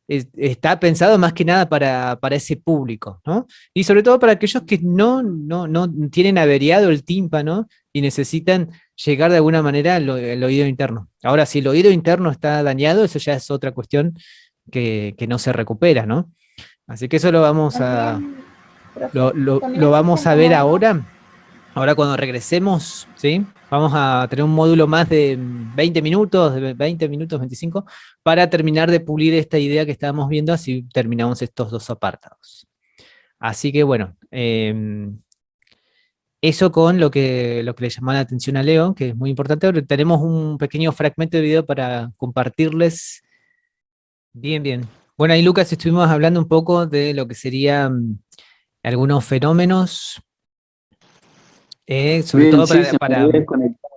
está pensado más que nada para ese público, ¿no? Y sobre todo para aquellos que no tienen averiado el tímpano y necesitan llegar de alguna manera al oído interno. Ahora, si el oído interno está dañado, eso ya es otra cuestión que no se recupera, ¿no? Así que eso lo vamos a, También, profe, lo también vamos existen a ver como unos, ahora. Ahora cuando regresemos, ¿sí? Vamos a tener un módulo más de 20 minutos, 25, para terminar de pulir esta idea que estábamos viendo, así terminamos estos dos apartados. Así que bueno, eso con lo que le llamó la atención a Leo, que es muy importante. Ahora tenemos un pequeño fragmento de video para compartirles. Bien. Bueno, ahí Lucas estuvimos hablando un poco de lo que serían algunos fenómenos, sobre Bien, todo sí, para, se me para había desconectado.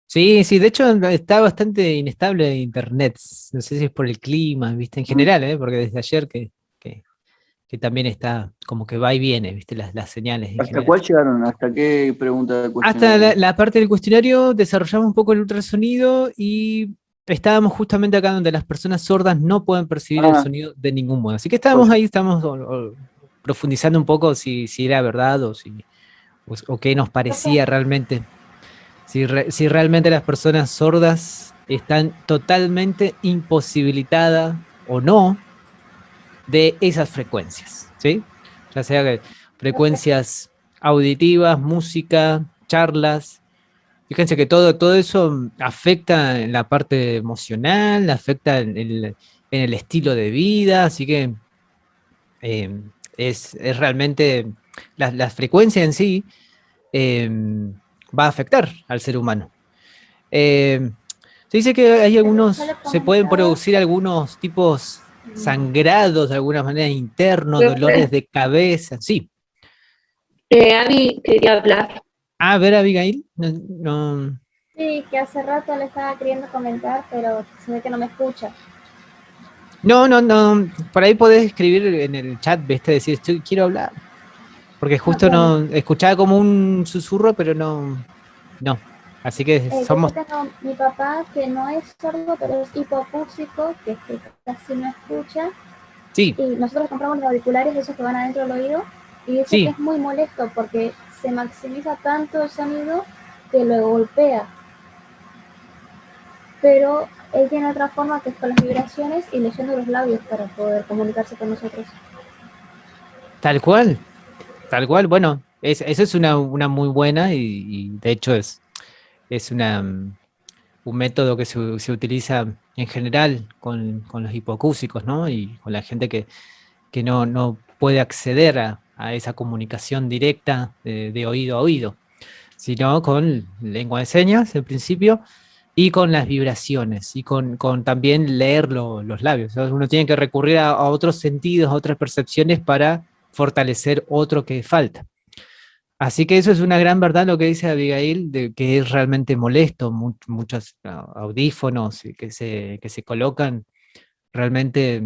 Sí, de hecho está bastante inestable internet. No sé si es por el clima, ¿viste? En Mm. general, porque desde ayer que también está como que va y viene, ¿viste? Las señales en ¿Hasta general. cuál llegaron? ¿Hasta qué pregunta del Hasta cuestionario? la parte del cuestionario desarrollamos un poco el ultrasonido y estábamos justamente acá donde las personas sordas no pueden percibir el Ah, sonido de ningún modo. Así que pues, estábamos ahí, estamos profundizando un poco si era verdad o qué nos profe, parecía realmente. Si realmente las personas sordas están totalmente imposibilitadas o no de esas frecuencias, ¿sí? Ya sea que profe, frecuencias auditivas, música, charlas. Fíjense que todo eso afecta en la parte emocional, afecta en el estilo de vida, así que eh, es realmente la frecuencia en sí eh, va a afectar al ser humano. Eh, Se dice que yo le se pueden comentaba, producir algunos tipos sangrados de alguna manera internos, dolores Profe, de cabeza. Sí. Abby quería hablar. A ver, Abigail. No. sí, que hace rato le estaba queriendo comentar, pero se ve que no me escucha. No. Por ahí podés escribir en el chat, ¿viste? Decir, quiero hablar. Porque justo bueno. no, escuchaba como un susurro, pero no. Así que Yo somos, sí tengo mi papá que no es sordo, pero es hipoacúsico, que casi no escucha. sí, Y nosotros compramos los auriculares, esos que van adentro del oído, y dice que sí, es muy molesto porque se maximiza tanto el sonido que lo golpea. Pero él tiene otra forma que es con las vibraciones y leyendo los labios para poder comunicarse con nosotros. tal cual, tal cual. Bueno, eso es una muy buena y de hecho es un método que se utiliza en general con los hipoacúsicos, ¿no? Y con la gente que no puede acceder a esa comunicación directa de oído a oído, sino con lengua de señas en principio y con las vibraciones y con también leer los labios. O sea, uno tiene que recurrir a otros sentidos, a otras percepciones para fortalecer otro que falta. Así que eso es una gran verdad lo que dice Abigail, de que es realmente molesto, muchos audífonos que se colocan realmente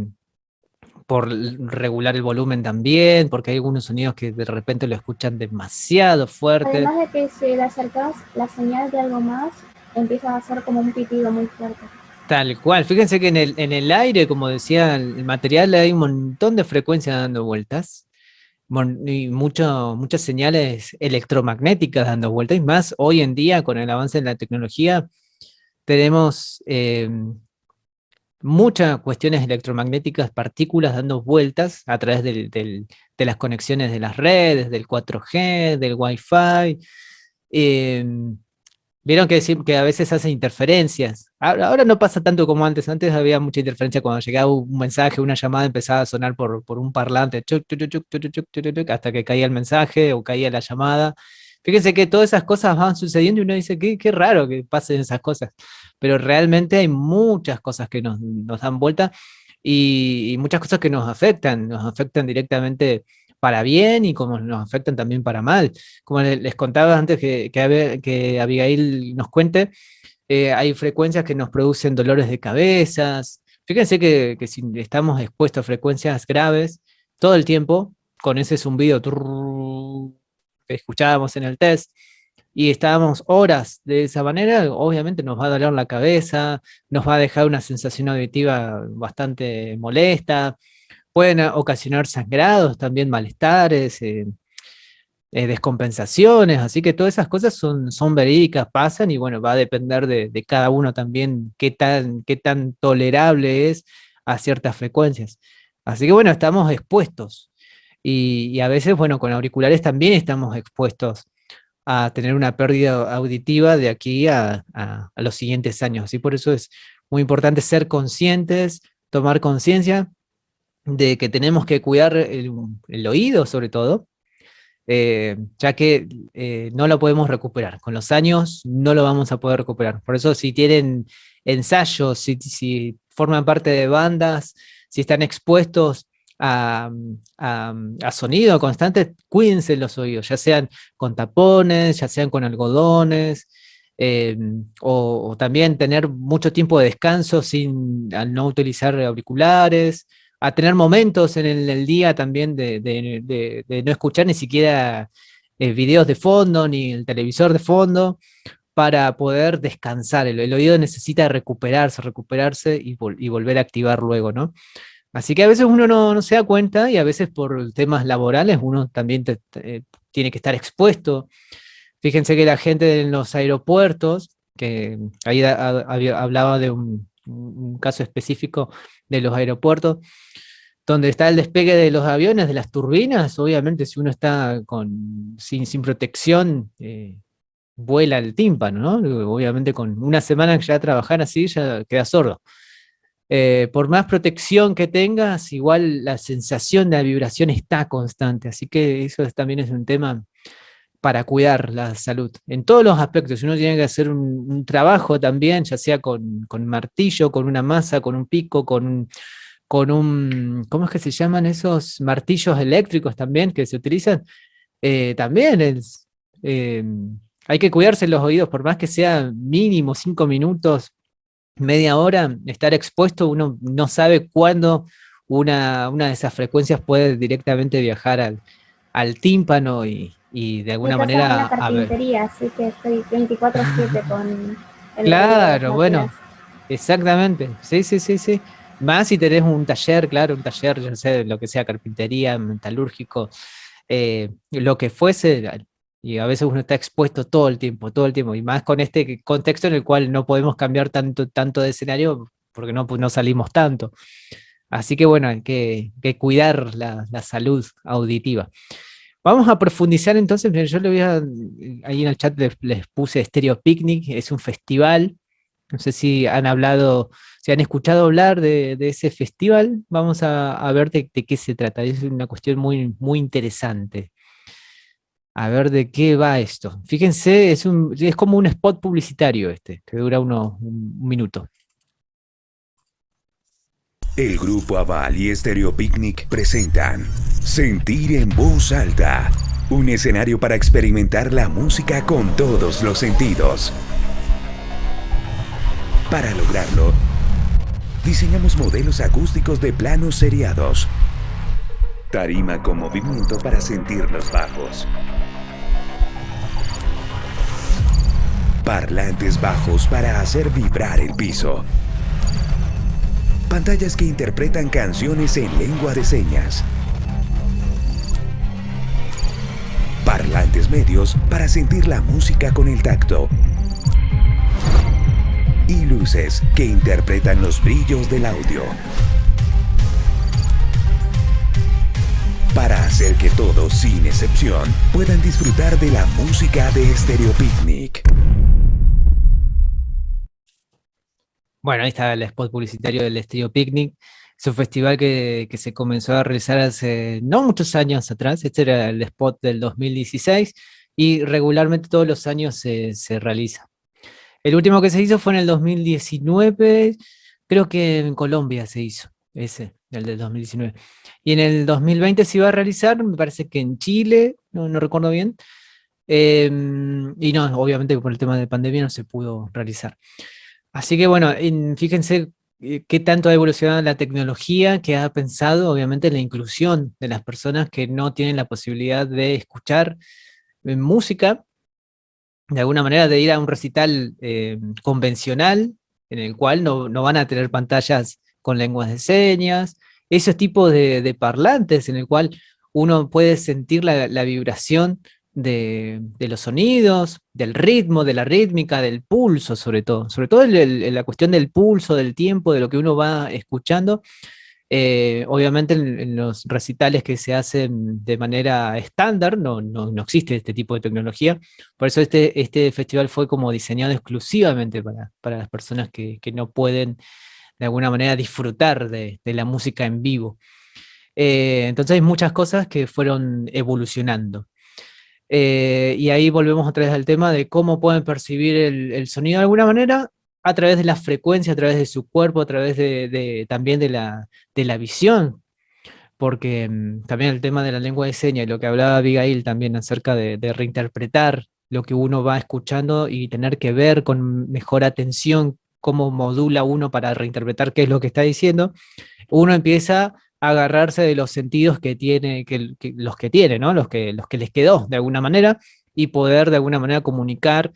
por regular el volumen también, porque hay algunos sonidos que de repente lo escuchan demasiado fuerte. Además de que si le acercas la señal de algo más, empieza a hacer como un pitido muy fuerte. Tal cual, fíjense que en el aire, como decía el material, hay un montón de frecuencias dando vueltas y muchas señales electromagnéticas dando vueltas, y más hoy en día con el avance de la tecnología tenemos muchas cuestiones electromagnéticas, partículas dando vueltas a través de las conexiones de las redes, del 4G, del Wi-Fi. eh, Vieron que a veces hacen interferencias. Ahora no pasa tanto como antes. Antes había mucha interferencia cuando llegaba un mensaje, una llamada empezaba a sonar por un parlante, chuc, chuc, chuc, chuc, chuc, chuc, chuc, chuc, hasta que caía el mensaje o caía la llamada. Fíjense que todas esas cosas van sucediendo y uno dice, qué raro que pasen esas cosas. Pero realmente hay muchas cosas que nos dan vuelta y muchas cosas que nos afectan directamente para bien y como nos afectan también para mal. Como les contaba antes que Abigail nos cuente, hay frecuencias que nos producen dolores de cabezas. Fíjense que si estamos expuestos a frecuencias graves todo el tiempo, con ese zumbido que escuchábamos en el test, y estábamos horas de esa manera, obviamente nos va a doler la cabeza, nos va a dejar una sensación auditiva bastante molesta, pueden ocasionar sangrados, también malestares, descompensaciones, así que todas esas cosas son verídicas, pasan y bueno, va a depender de cada uno también qué tan tolerable es a ciertas frecuencias. Así que bueno, estamos expuestos y a veces, bueno, con auriculares también estamos expuestos a tener una pérdida auditiva de aquí a los siguientes años. Así por eso es muy importante ser conscientes, tomar conciencia de que tenemos que cuidar el oído sobre todo, ya que no lo podemos recuperar. Con los años no lo vamos a poder recuperar. Por eso si tienen ensayos, si forman parte de bandas, si están expuestos a sonido constante, cuídense los oídos, ya sean con tapones, ya sean con algodones. eh, o también tener mucho tiempo de descanso al no utilizar auriculares, a tener momentos en el día también de no escuchar ni siquiera videos de fondo, ni el televisor de fondo, para poder descansar. El oído necesita recuperarse y volver a activar luego, ¿no? Así que a veces uno no se da cuenta y a veces por temas laborales uno también tiene que estar expuesto. Fíjense que la gente en los aeropuertos, que ahí hablaba de un caso específico de los aeropuertos, donde está el despegue de los aviones, de las turbinas, obviamente si uno está sin protección, vuela el tímpano, ¿no? Obviamente con una semana que ya trabajar así, ya queda sordo. Por más protección que tengas, igual la sensación de la vibración está constante, así que eso también es un tema para cuidar la salud. En todos los aspectos, uno tiene que hacer un trabajo también, ya sea con martillo, con una masa, con un pico, ¿cómo es que se llaman esos martillos eléctricos también que se utilizan? También eh, hay que cuidarse los oídos, por más que sea mínimo 5 minutos, media hora, estar expuesto, uno no sabe cuándo una de esas frecuencias puede directamente viajar al tímpano y de Y alguna estás en manera una a ver. carpintería, así que estoy 24/7 con el ruido de las Claro, máquinas. bueno, exactamente. Sí, sí, sí, sí. Más si tenés un taller, claro, un taller, yo no sé, lo que sea, carpintería, metalúrgico, lo que fuese, y a veces uno está expuesto todo el tiempo, y más con este contexto en el cual no podemos cambiar tanto de escenario porque no salimos tanto. Así que bueno, hay que cuidar la salud auditiva. Vamos a profundizar entonces, yo le voy a, ahí en el chat les puse Stereo Picnic, es un festival, no sé si han hablado, si han escuchado hablar de ese festival, vamos a ver de qué se trata, es una cuestión muy interesante. A ver de qué va esto. Fíjense, es como un spot publicitario este, que dura un minuto. El Grupo Aval y Stereo Picnic presentan Sentir en Voz Alta, un escenario para experimentar la música con todos los sentidos. Para lograrlo, diseñamos modelos acústicos de planos seriados, tarima con movimiento para sentir los bajos, parlantes bajos para hacer vibrar el piso, pantallas que interpretan canciones en lengua de señas, parlantes medios para sentir la música con el tacto y luces que interpretan los brillos del audio. Para hacer que todos, sin excepción, puedan disfrutar de la música de Stereo Picnic. Bueno, ahí está el spot publicitario del Stereo Picnic. Es un festival que se comenzó a realizar hace no muchos años atrás. Este era el spot del 2016 y regularmente todos los años se realiza. El último que se hizo fue en el 2019, creo que en Colombia se hizo, ese, el del 2019. Y en el 2020 se iba a realizar, me parece que en Chile, no recuerdo bien. Y no, obviamente por el tema de pandemia no se pudo realizar. Así que bueno, fíjense qué tanto ha evolucionado la tecnología, que ha pensado obviamente en la inclusión de las personas que no tienen la posibilidad de escuchar música, de alguna manera de ir a un recital convencional, en el cual no van a tener pantallas con lenguas de señas, esos tipos de parlantes en el cual uno puede sentir la vibración de los sonidos, del ritmo, de la rítmica, del pulso sobre todo la cuestión del pulso, del tiempo, de lo que uno va escuchando. Obviamente en los recitales que se hacen de manera estándar no existe este tipo de tecnología, por eso este festival fue como diseñado exclusivamente para las personas que no pueden de alguna manera disfrutar de la música en vivo. Entonces hay muchas cosas que fueron evolucionando. Y ahí volvemos otra vez al tema de cómo pueden percibir el sonido de alguna manera, a través de la frecuencia, a través de su cuerpo, a través también de la visión, porque también el tema de la lengua de señas, y lo que hablaba Abigail también acerca de reinterpretar lo que uno va escuchando y tener que ver con mejor atención cómo modula uno para reinterpretar qué es lo que está diciendo, uno empieza a agarrarse de los sentidos que tiene, los que tiene, ¿no? Los que les quedó de alguna manera, y poder de alguna manera comunicar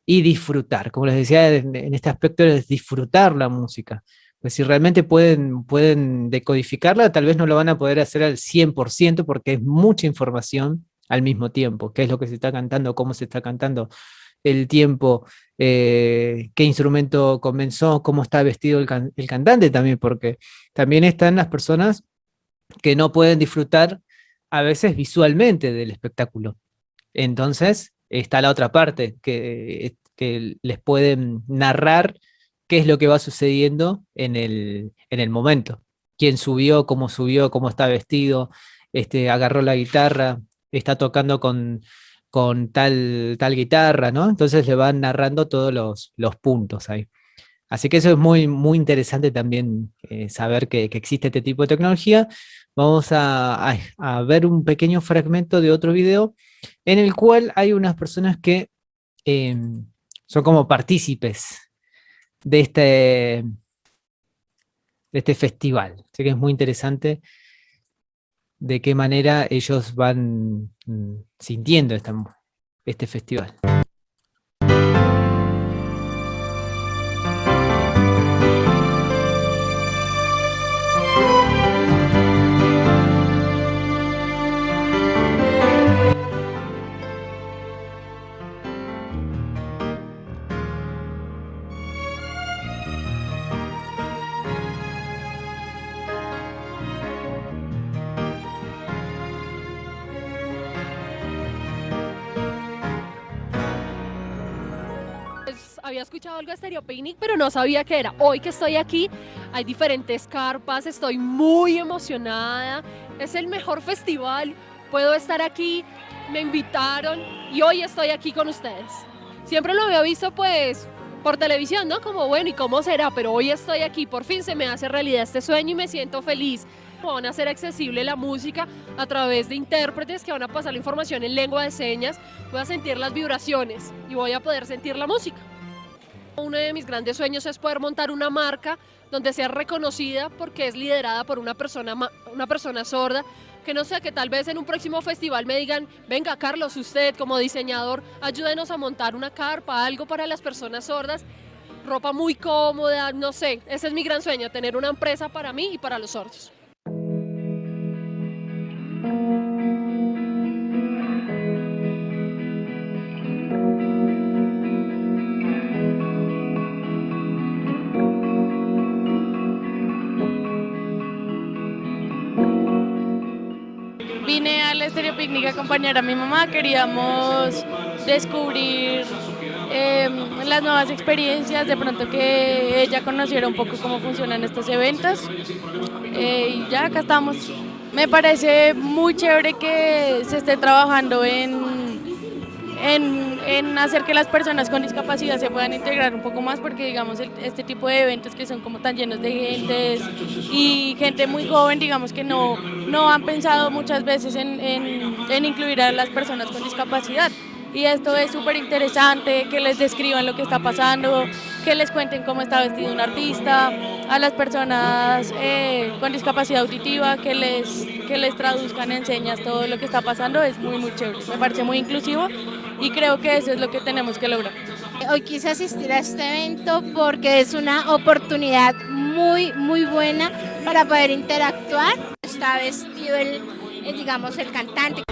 y disfrutar. Como les decía, en este aspecto es disfrutar la música. Pues si realmente pueden decodificarla, tal vez no lo van a poder hacer al 100% porque es mucha información al mismo tiempo. ¿Qué es lo que se está cantando? ¿Cómo se está cantando? El tiempo, qué instrumento comenzó, cómo está vestido el cantante también, porque también están las personas que no pueden disfrutar a veces visualmente del espectáculo. Entonces está la otra parte, que les pueden narrar qué es lo que va sucediendo en el momento. Quién subió, cómo está vestido, agarró la guitarra, está tocando con tal guitarra, ¿no? Entonces le van narrando todos los puntos ahí. Así que eso es muy interesante también, saber que existe este tipo de tecnología. Vamos a ver un pequeño fragmento de otro video en el cual hay unas personas que eh, son como partícipes de este festival. Así que es muy interesante de qué manera ellos van sintiendo este festival. Había escuchado algo de Stereo Picnic, pero no sabía qué era. Hoy que estoy aquí, hay diferentes carpas, estoy muy emocionada. Es el mejor festival, puedo estar aquí, me invitaron y hoy estoy aquí con ustedes. Siempre lo había visto pues por televisión, ¿no? Como bueno, ¿y cómo será? Pero hoy estoy aquí, por fin se me hace realidad este sueño y me siento feliz. Van a hacer accesible la música a través de intérpretes que van a pasar la información en lengua de señas. Voy a sentir las vibraciones y voy a poder sentir la música. Uno de mis grandes sueños es poder montar una marca donde sea reconocida porque es liderada por una persona sorda, que no sé, que tal vez en un próximo festival me digan, venga Carlos, usted como diseñador, ayúdenos a montar una carpa, algo para las personas sordas, ropa muy cómoda, no sé, ese es mi gran sueño, tener una empresa para mí y para los sordos. Vine al Stereo Picnic a acompañar a mi mamá, queríamos descubrir las nuevas experiencias, de pronto que ella conociera un poco cómo funcionan estos eventos y ya acá estamos. Me parece muy chévere que se esté trabajando en hacer que las personas con discapacidad se puedan integrar un poco más, porque digamos este tipo de eventos que son como tan llenos de gente y gente muy joven, digamos que no han pensado muchas veces en incluir a las personas con discapacidad. Y esto es súper interesante, que les describan lo que está pasando, que les cuenten cómo está vestido un artista, a las personas con discapacidad auditiva, que les traduzcan en señas todo lo que está pasando. Es muy muy chévere, me parece muy inclusivo y creo que eso es lo que tenemos que lograr. Hoy quise asistir a este evento porque es una oportunidad muy buena para poder interactuar. Está vestido digamos, el cantante.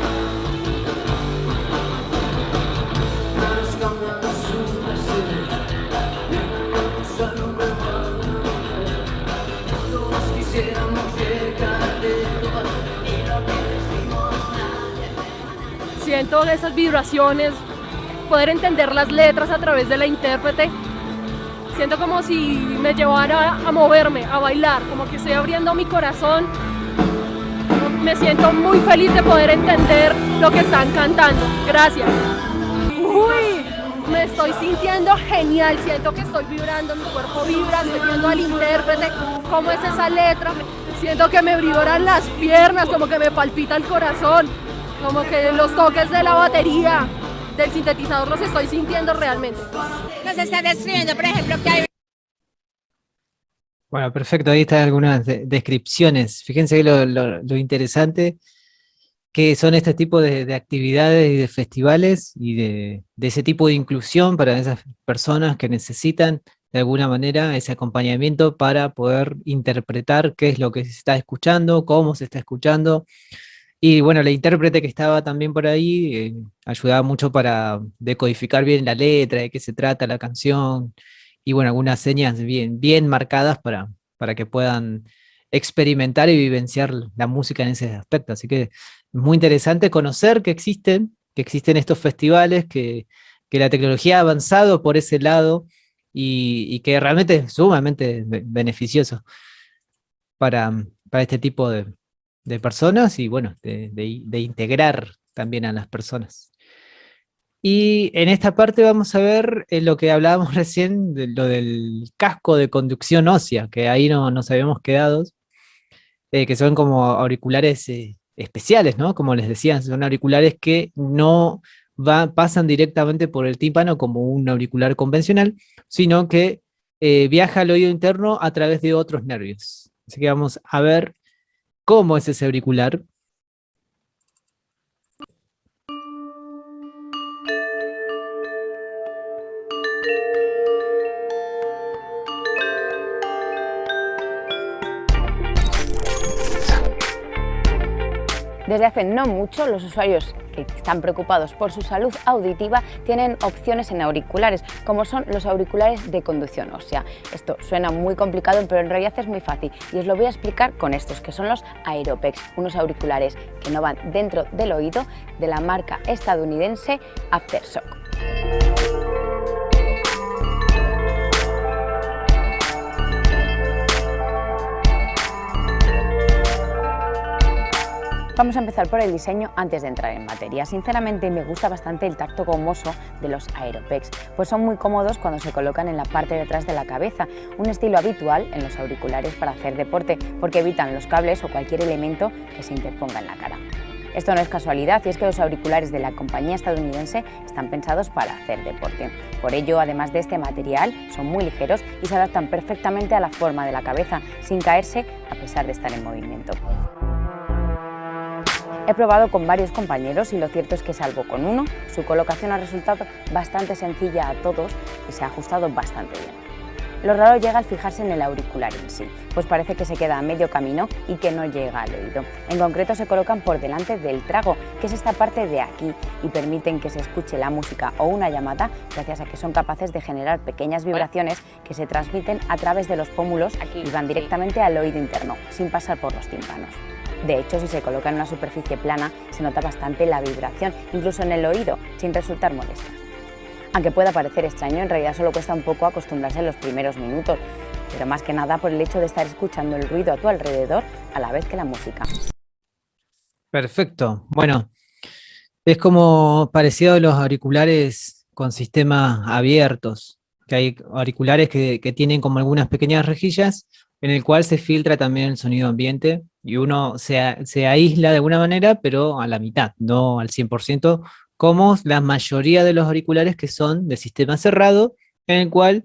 Siento esas vibraciones, poder entender las letras a través de la intérprete. Siento como si me llevara a moverme, a bailar, como que estoy abriendo mi corazón. Me siento muy feliz de poder entender lo que están cantando. Gracias. Uy, me estoy sintiendo genial, siento que estoy vibrando, mi cuerpo vibra, estoy viendo al intérprete, cómo es esa letra. Siento que me vibran las piernas, como que me palpita el corazón, como que los toques de la batería, del sintetizador los estoy sintiendo realmente. Nos están describiendo, por ejemplo, que hay... Bueno, perfecto, ahí están algunas descripciones. Fíjense que lo interesante que son este tipo de actividades y de festivales y de ese tipo de inclusión para esas personas que necesitan de alguna manera ese acompañamiento para poder interpretar qué es lo que se está escuchando, cómo se está escuchando. Y bueno, la intérprete que estaba también por ahí ayudaba mucho para decodificar bien la letra, de qué se trata la canción, y bueno, algunas señas bien marcadas para que puedan experimentar y vivenciar la música en ese aspecto. Así que es muy interesante conocer que existen estos festivales, que la tecnología ha avanzado por ese lado y que realmente es sumamente beneficioso para este tipo de personas y bueno, de integrar también a las personas. Y en esta parte vamos a ver lo que hablábamos recién, lo del casco de conducción ósea, que ahí no nos habíamos quedado, que son como auriculares especiales, ¿no? Como les decía, son auriculares que no pasan directamente por el tímpano como un auricular convencional, sino que viaja al oído interno a través de otros nervios. Así que vamos a ver cómo es ese auricular Desde hace no mucho, los usuarios que están preocupados por su salud auditiva tienen opciones en auriculares, como son los auriculares de conducción ósea. Esto suena muy complicado, pero en realidad es muy fácil y os lo voy a explicar con estos, que son los Aeropex, unos auriculares que no van dentro del oído, de la marca estadounidense Aftershock. Vamos a empezar por el diseño antes de entrar en materia. Sinceramente me gusta bastante el tacto gomoso de los Aeropex, pues son muy cómodos cuando se colocan en la parte de atrás de la cabeza, un estilo habitual en los auriculares para hacer deporte, porque evitan los cables o cualquier elemento que se interponga en la cara. Esto no es casualidad, y es que los auriculares de la compañía estadounidense están pensados para hacer deporte. Por ello, además de este material, son muy ligeros y se adaptan perfectamente a la forma de la cabeza, sin caerse a pesar de estar en movimiento. He probado con varios compañeros y lo cierto es que, salvo con uno, su colocación ha resultado bastante sencilla a todos y se ha ajustado bastante bien. Lo raro llega al fijarse en el auricular en sí, pues parece que se queda a medio camino y que no llega al oído. En concreto se colocan por delante del trago, que es esta parte de aquí, y permiten que se escuche la música o una llamada gracias a que son capaces de generar pequeñas vibraciones que se transmiten a través de los pómulos y van directamente al oído interno, sin pasar por los tímpanos. De hecho, si se coloca en una superficie plana, se nota bastante la vibración, incluso en el oído, sin resultar molesta. Aunque pueda parecer extraño, en realidad solo cuesta un poco acostumbrarse en los primeros minutos, pero más que nada por el hecho de estar escuchando el ruido a tu alrededor a la vez que la música. Perfecto. Bueno, es como parecido a los auriculares con sistemas abiertos, que hay auriculares que tienen como algunas pequeñas rejillas en el cual se filtra también el sonido ambiente y uno se aísla de alguna manera, pero a la mitad, no al 100%, como la mayoría de los auriculares que son de sistema cerrado, en el cual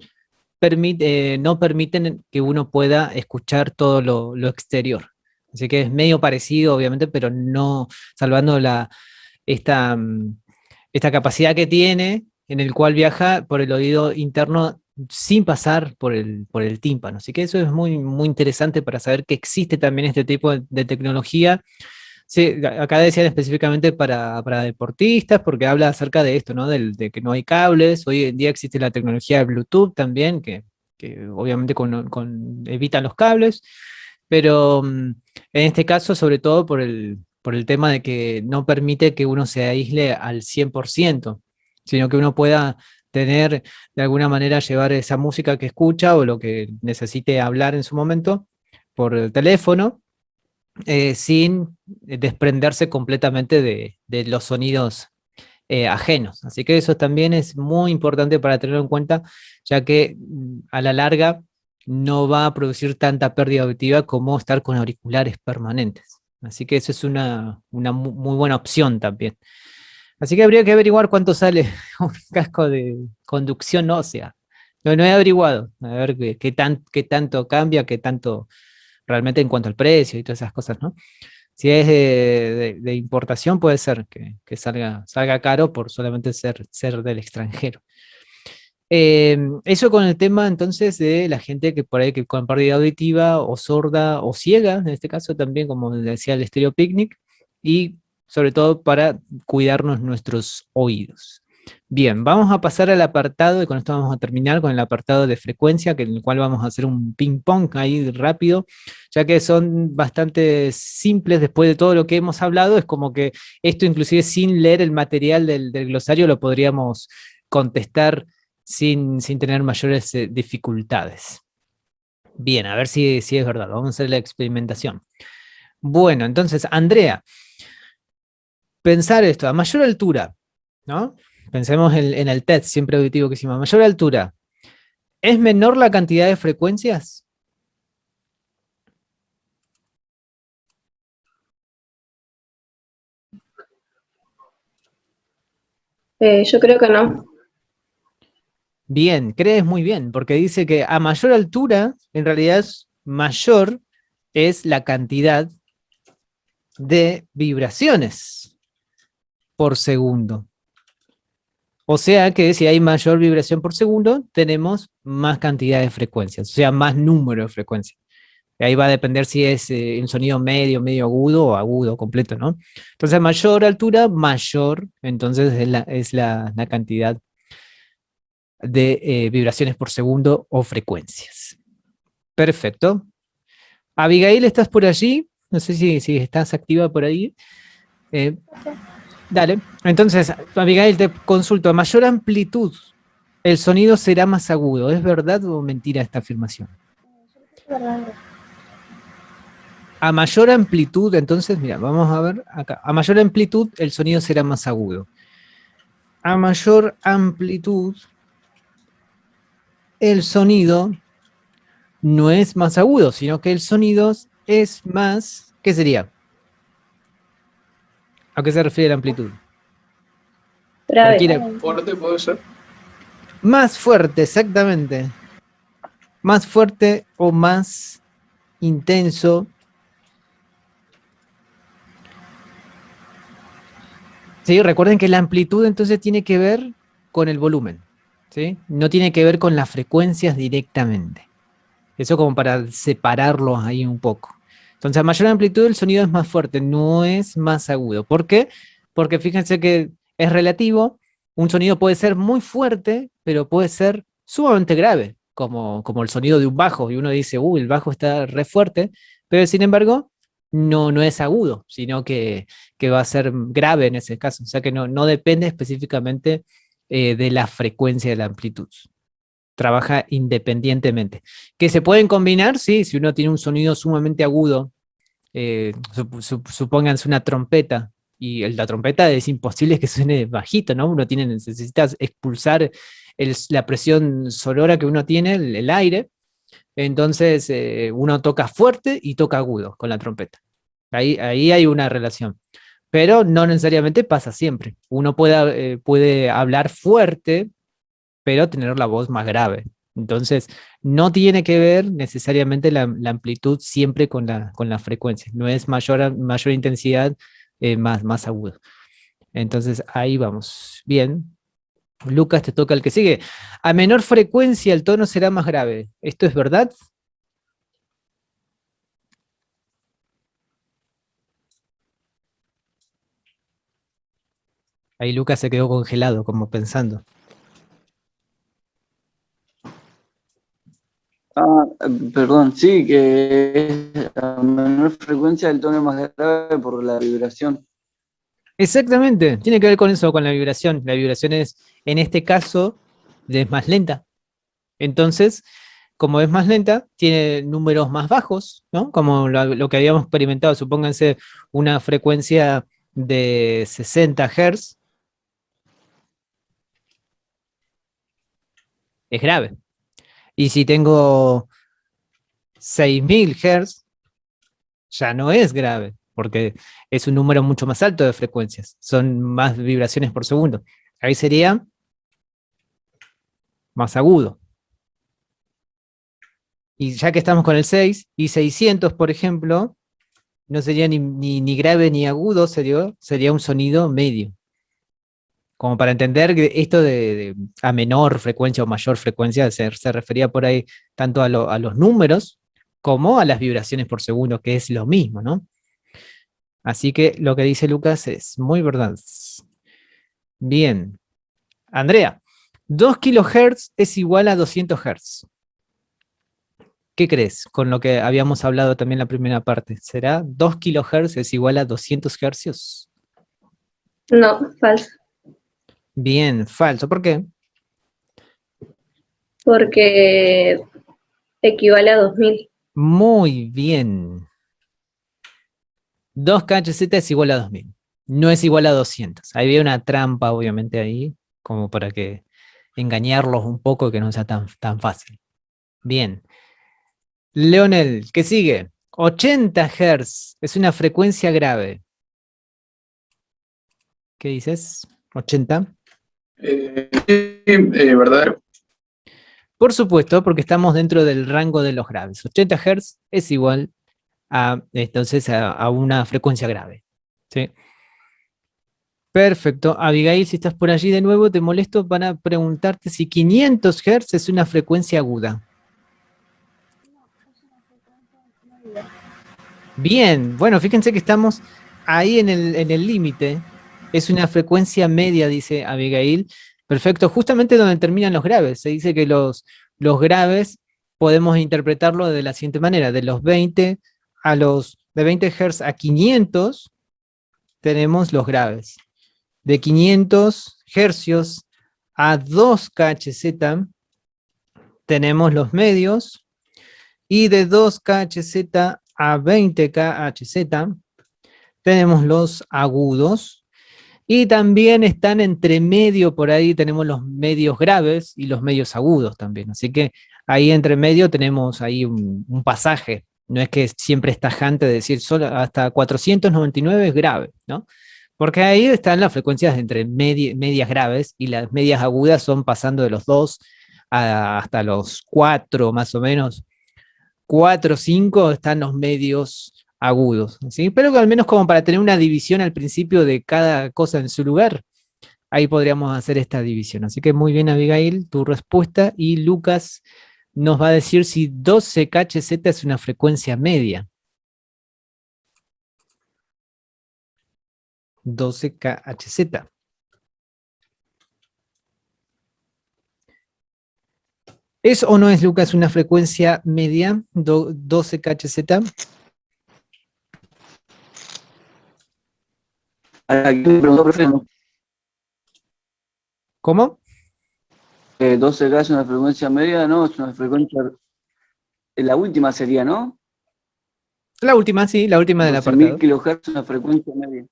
no permiten que uno pueda escuchar todo lo exterior. Así que es medio parecido, obviamente, pero no salvando esta capacidad que tiene, en el cual viaja por el oído interno sin pasar por el tímpano. Así que eso es muy, muy interesante para saber que existe también este tipo de tecnología. Sí, acá decían específicamente para deportistas, porque habla acerca de esto, ¿no? De que no hay cables. Hoy en día existe la tecnología de Bluetooth también, que obviamente evitan los cables, pero en este caso, sobre todo por el tema de que no permite que uno se aísle al 100%, sino que uno pueda tener, de alguna manera, llevar esa música que escucha o lo que necesite hablar en su momento por el teléfono, sin desprenderse completamente de los sonidos ajenos. Así que eso también es muy importante para tenerlo en cuenta, ya que a la larga no va a producir tanta pérdida auditiva como estar con auriculares permanentes. Así que eso es una muy buena opción también. Así que habría que averiguar cuánto sale un casco de conducción ósea. No he averiguado, a ver qué tanto cambia, qué tanto realmente en cuanto al precio y todas esas cosas, ¿no? Si es de importación, puede ser que salga caro por solamente ser del extranjero. Eso con el tema entonces de la gente que por ahí que con pérdida auditiva o sorda o ciega, en este caso también, como decía el Stereo Picnic, y sobre todo para cuidarnos nuestros oídos. Bien, vamos a pasar al apartado, y con esto vamos a terminar con el apartado de frecuencia, en el cual vamos a hacer un ping pong ahí rápido, ya que son bastante simples después de todo lo que hemos hablado. Es como que esto, inclusive sin leer el material del glosario, lo podríamos contestar sin tener mayores dificultades. Bien, a ver si es verdad. Vamos a hacer la experimentación. Bueno, entonces, Andrea, pensar esto, a mayor altura, ¿no? Pensemos en el test siempre auditivo que hicimos. A mayor altura, ¿es menor la cantidad de frecuencias? Yo creo que no. Bien, crees muy bien, porque dice que a mayor altura, en realidad mayor es la cantidad de vibraciones por segundo. O sea que si hay mayor vibración por segundo, tenemos más cantidad de frecuencias, o sea, más número de frecuencias. Ahí va a depender si es un sonido medio, medio agudo o agudo completo, ¿no? Entonces, mayor altura, mayor, entonces es la cantidad de vibraciones por segundo o frecuencias. Perfecto. Abigail, ¿estás por allí? No sé si estás activa por ahí. Dale. Entonces, Abigail, te consulto. A mayor amplitud, el sonido será más agudo. ¿Es verdad o mentira esta afirmación? A mayor amplitud, entonces, mira, vamos a ver acá. A mayor amplitud, el sonido será más agudo. A mayor amplitud, el sonido no es más agudo, sino que el sonido es más... ¿Qué sería? ¿A qué se refiere la amplitud? Grave. Fuerte puede ser. Más fuerte, exactamente. Más fuerte o más intenso. Sí, recuerden que la amplitud entonces tiene que ver con el volumen, ¿sí? No tiene que ver con las frecuencias directamente. Eso como para separarlos ahí un poco. Entonces, a mayor amplitud el sonido es más fuerte, no es más agudo. ¿Por qué? Porque fíjense que es relativo. Un sonido puede ser muy fuerte, pero puede ser sumamente grave, como el sonido de un bajo. Y uno dice, el bajo está re fuerte, pero sin embargo, no es agudo, sino que va a ser grave en ese caso. O sea que no depende específicamente de la frecuencia de la amplitud. Trabaja independientemente. ¿Que se pueden combinar? Sí, si uno tiene un sonido sumamente agudo, supónganse una trompeta, y la trompeta es imposible que suene bajito, ¿no? Uno necesita expulsar la presión sonora que uno tiene, el aire, entonces uno toca fuerte y toca agudo con la trompeta. Ahí hay una relación. Pero no necesariamente pasa siempre. Uno puede hablar fuerte, pero tener la voz más grave. Entonces, no tiene que ver necesariamente la amplitud siempre con la frecuencia. No es mayor intensidad, más agudo. Entonces, ahí vamos. Bien. Lucas, te toca el que sigue. A menor frecuencia el tono será más grave. ¿Esto es verdad? Ahí Lucas se quedó congelado, como pensando. Perdón, sí, que es a menor frecuencia el tono es más grave por la vibración. Exactamente, tiene que ver con eso, con la vibración. La vibración es, en este caso, es más lenta. Entonces, como es más lenta, tiene números más bajos, ¿no? Como lo que habíamos experimentado, supónganse una frecuencia de 60 Hz. Es grave. Y si tengo 6000 Hz, ya no es grave, porque es un número mucho más alto de frecuencias. Son más vibraciones por segundo. Ahí sería más agudo. Y ya que estamos con el 6, y 600, por ejemplo, no sería ni grave ni agudo, sería un sonido medio. Como para entender que esto de a menor frecuencia o mayor frecuencia se refería por ahí tanto a los números como a las vibraciones por segundo, que es lo mismo, ¿no? Así que lo que dice Lucas es muy verdad. Bien. Andrea, 2 kHz es igual a 200 Hz. ¿Qué crees con lo que habíamos hablado también en la primera parte? ¿Será 2 kHz es igual a 200 Hz? No, falso. Bien, falso. ¿Por qué? Porque equivale a 2000. Muy bien. 2 kHz es igual a 2000. No es igual a 200. Ahí había una trampa, obviamente, ahí, como para que engañarlos un poco, que no sea tan fácil. Bien. Leonel, ¿qué sigue? 80 Hz es una frecuencia grave. ¿Qué dices? 80. Verdadero. Por supuesto, porque estamos dentro del rango de los graves. 80 Hz es igual entonces a una frecuencia grave. ¿Sí? Perfecto. Abigail, si estás por allí de nuevo, te molesto para preguntarte si 500 Hz es una frecuencia aguda. Bien, bueno, fíjense que estamos ahí en el límite. Es una frecuencia media, dice Abigail. Perfecto, justamente donde terminan los graves. Se dice que los graves podemos interpretarlo de la siguiente manera: de los 20 de 20 Hz a 500 tenemos los graves. De 500 hercios a 2 kHz tenemos los medios, y de 2 kHz a 20 kHz tenemos los agudos, y también están entre medio, por ahí tenemos los medios graves y los medios agudos también, así que ahí entre medio tenemos ahí un pasaje, no es que siempre es tajante decir solo hasta 499 es grave, ¿no? Porque ahí están las frecuencias entre medias graves, y las medias agudas son pasando de los 2 hasta los 4 más o menos. 4 o 5 están los medios agudos, ¿sí? Pero al menos como para tener una división al principio de cada cosa en su lugar, ahí podríamos hacer esta división. Así que muy bien, Abigail, tu respuesta, y Lucas nos va a decir si 12 kHz es una frecuencia media. 12 kHz. ¿Es o no es, Lucas, una frecuencia media, 12 kHz? Aquí me preguntó, profe, ¿no? ¿Cómo? 12K es una frecuencia media, no, es una frecuencia. La última sería, ¿no? La última, sí, la última del 12.000 apartado. kHz es una frecuencia media.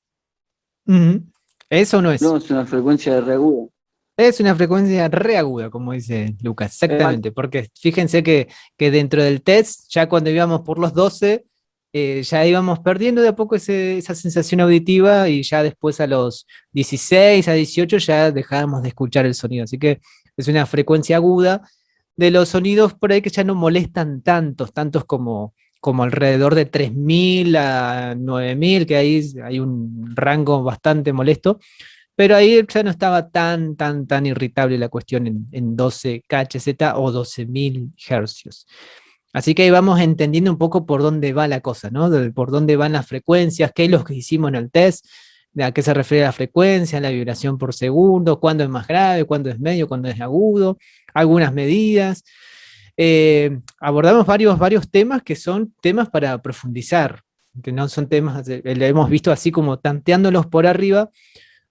¿Eso no es? No, es una frecuencia de reaguda. Es una frecuencia reaguda, como dice Lucas, exactamente, porque fíjense que dentro del test, ya cuando íbamos por los 12, ya íbamos perdiendo de a poco esa sensación auditiva, y ya después a los 16, a 18 ya dejábamos de escuchar el sonido, así que es una frecuencia aguda de los sonidos por ahí que ya no molestan tantos como alrededor de 3000 a 9000, que ahí hay un rango bastante molesto. Pero ahí ya no estaba tan irritable la cuestión en 12 kHz o 12.000 hercios. Así que ahí vamos entendiendo un poco por dónde va la cosa, ¿no? Por dónde van las frecuencias, qué es lo que hicimos en el test, a qué se refiere la frecuencia, la vibración por segundo, cuándo es más grave, cuándo es medio, cuándo es agudo, algunas medidas. Abordamos varios temas que son temas para profundizar, que no son temas, lo hemos visto así como tanteándolos por arriba,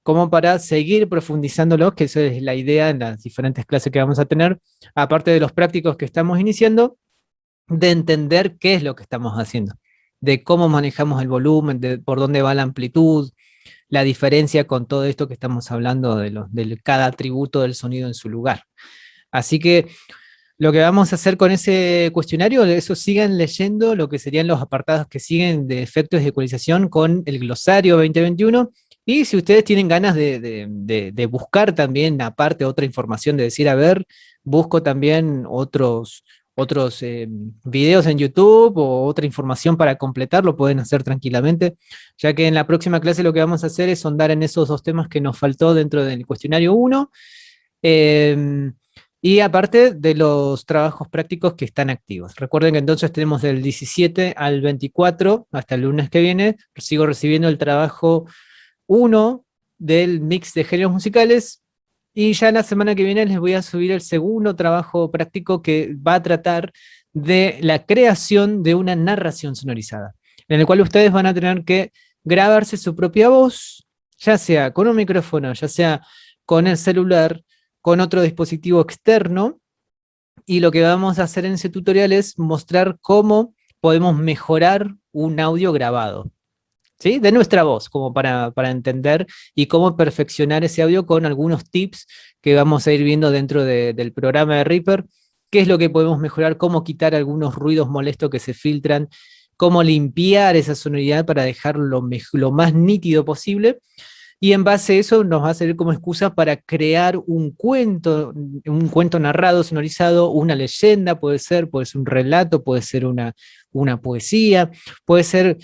como para seguir profundizándolos, que esa es la idea en las diferentes clases que vamos a tener, aparte de los prácticos que estamos iniciando, de entender qué es lo que estamos haciendo, de cómo manejamos el volumen, de por dónde va la amplitud, la diferencia con todo esto que estamos hablando de cada atributo del sonido en su lugar. Así que lo que vamos a hacer con ese cuestionario, eso, sigan leyendo lo que serían los apartados que siguen de efectos de ecualización con el glosario 2021, y si ustedes tienen ganas de buscar también, aparte, otra información, de decir, a ver, busco también otros videos en YouTube o otra información para completar, lo pueden hacer tranquilamente, ya que en la próxima clase lo que vamos a hacer es ahondar en esos dos temas que nos faltó dentro del cuestionario 1, y aparte de los trabajos prácticos que están activos. Recuerden que entonces tenemos del 17 al 24, hasta el lunes que viene, sigo recibiendo el trabajo 1 del mix de géneros musicales, y ya la semana que viene les voy a subir el segundo trabajo práctico, que va a tratar de la creación de una narración sonorizada, en el cual ustedes van a tener que grabarse su propia voz, ya sea con un micrófono, ya sea con el celular, con otro dispositivo externo, y lo que vamos a hacer en ese tutorial es mostrar cómo podemos mejorar un audio grabado, ¿sí? De nuestra voz, como para entender, y cómo perfeccionar ese audio con algunos tips que vamos a ir viendo dentro del programa de Reaper, qué es lo que podemos mejorar, cómo quitar algunos ruidos molestos que se filtran, cómo limpiar esa sonoridad para dejarlo lo más nítido posible, y en base a eso nos va a servir como excusa para crear un cuento narrado, sonorizado, una leyenda, puede ser un relato, puede ser una poesía, puede ser,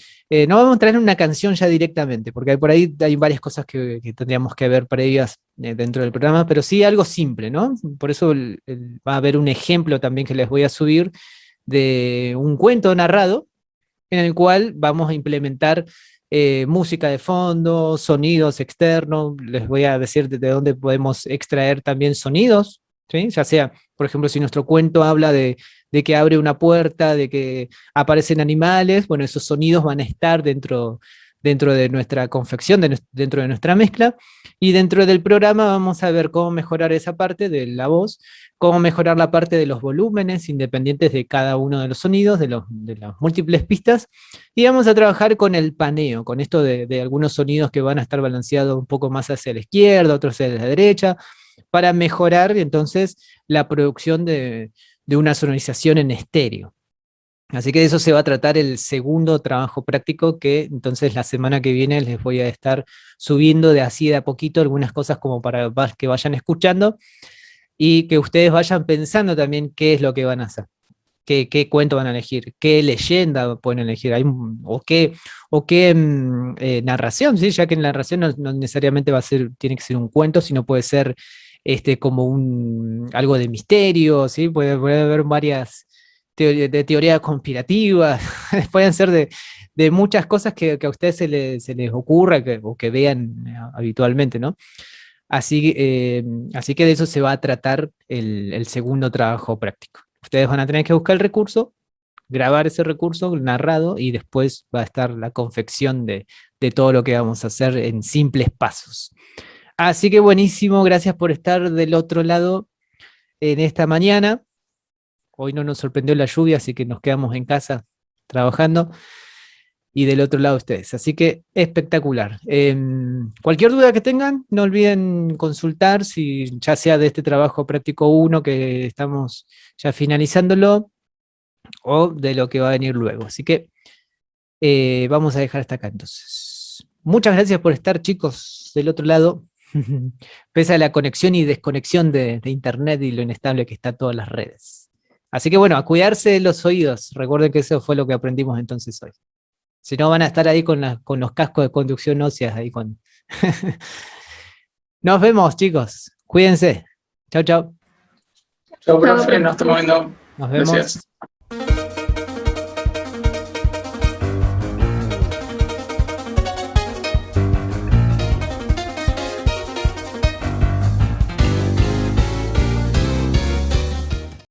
no vamos a traer una canción ya directamente, porque por ahí hay varias cosas que tendríamos que ver previas dentro del programa, pero sí algo simple, ¿no? Por eso va a haber un ejemplo también que les voy a subir de un cuento narrado, en el cual vamos a implementar música de fondo, sonidos externos. Les voy a decir de dónde podemos extraer también sonidos, ¿sí? Ya sea, por ejemplo, si nuestro cuento habla de que abre una puerta, de que aparecen animales, bueno, esos sonidos van a estar dentro de nuestra confección, dentro de nuestra mezcla, y dentro del programa vamos a ver cómo mejorar esa parte de la voz, cómo mejorar la parte de los volúmenes independientes de cada uno de los sonidos, de las múltiples pistas, y vamos a trabajar con el paneo, con esto de algunos sonidos que van a estar balanceados un poco más hacia la izquierda, otros hacia la derecha, para mejorar entonces la producción de una sonorización en estéreo. Así que de eso se va a tratar el segundo trabajo práctico, que entonces la semana que viene les voy a estar subiendo de así de a poquito algunas cosas como para que vayan escuchando y que ustedes vayan pensando también qué es lo que van a hacer, qué cuento van a elegir, qué leyenda pueden elegir, o qué narración, ¿sí? Ya que en la narración no necesariamente tiene que ser un cuento, sino puede ser como algo de misterio, ¿sí? Puede haber varias de teoría conspirativa, pueden ser de muchas cosas que a ustedes se les ocurra o que vean habitualmente, ¿no? Así que de eso se va a tratar el segundo trabajo práctico. Ustedes van a tener que buscar el recurso, grabar ese recurso narrado, y después va a estar la confección de todo lo que vamos a hacer en simples pasos. Así que buenísimo, gracias por estar del otro lado en esta mañana. Hoy no nos sorprendió la lluvia, así que nos quedamos en casa trabajando, y del otro lado ustedes. Así que espectacular. Cualquier duda que tengan, no olviden consultar, si ya sea de este trabajo práctico 1 que estamos ya finalizándolo, o de lo que va a venir luego. Así que vamos a dejar hasta acá entonces. Muchas gracias por estar, chicos, del otro lado. Pese a la conexión y desconexión de internet y lo inestable que está todas las redes. Así que bueno, a cuidarse de los oídos. Recuerden que eso fue lo que aprendimos entonces hoy. Si no, van a estar ahí con los cascos de conducción ósea. Nos vemos, chicos. Cuídense. Chau, chau. Chao, profe, nos estamos viendo. Nos vemos. Gracias.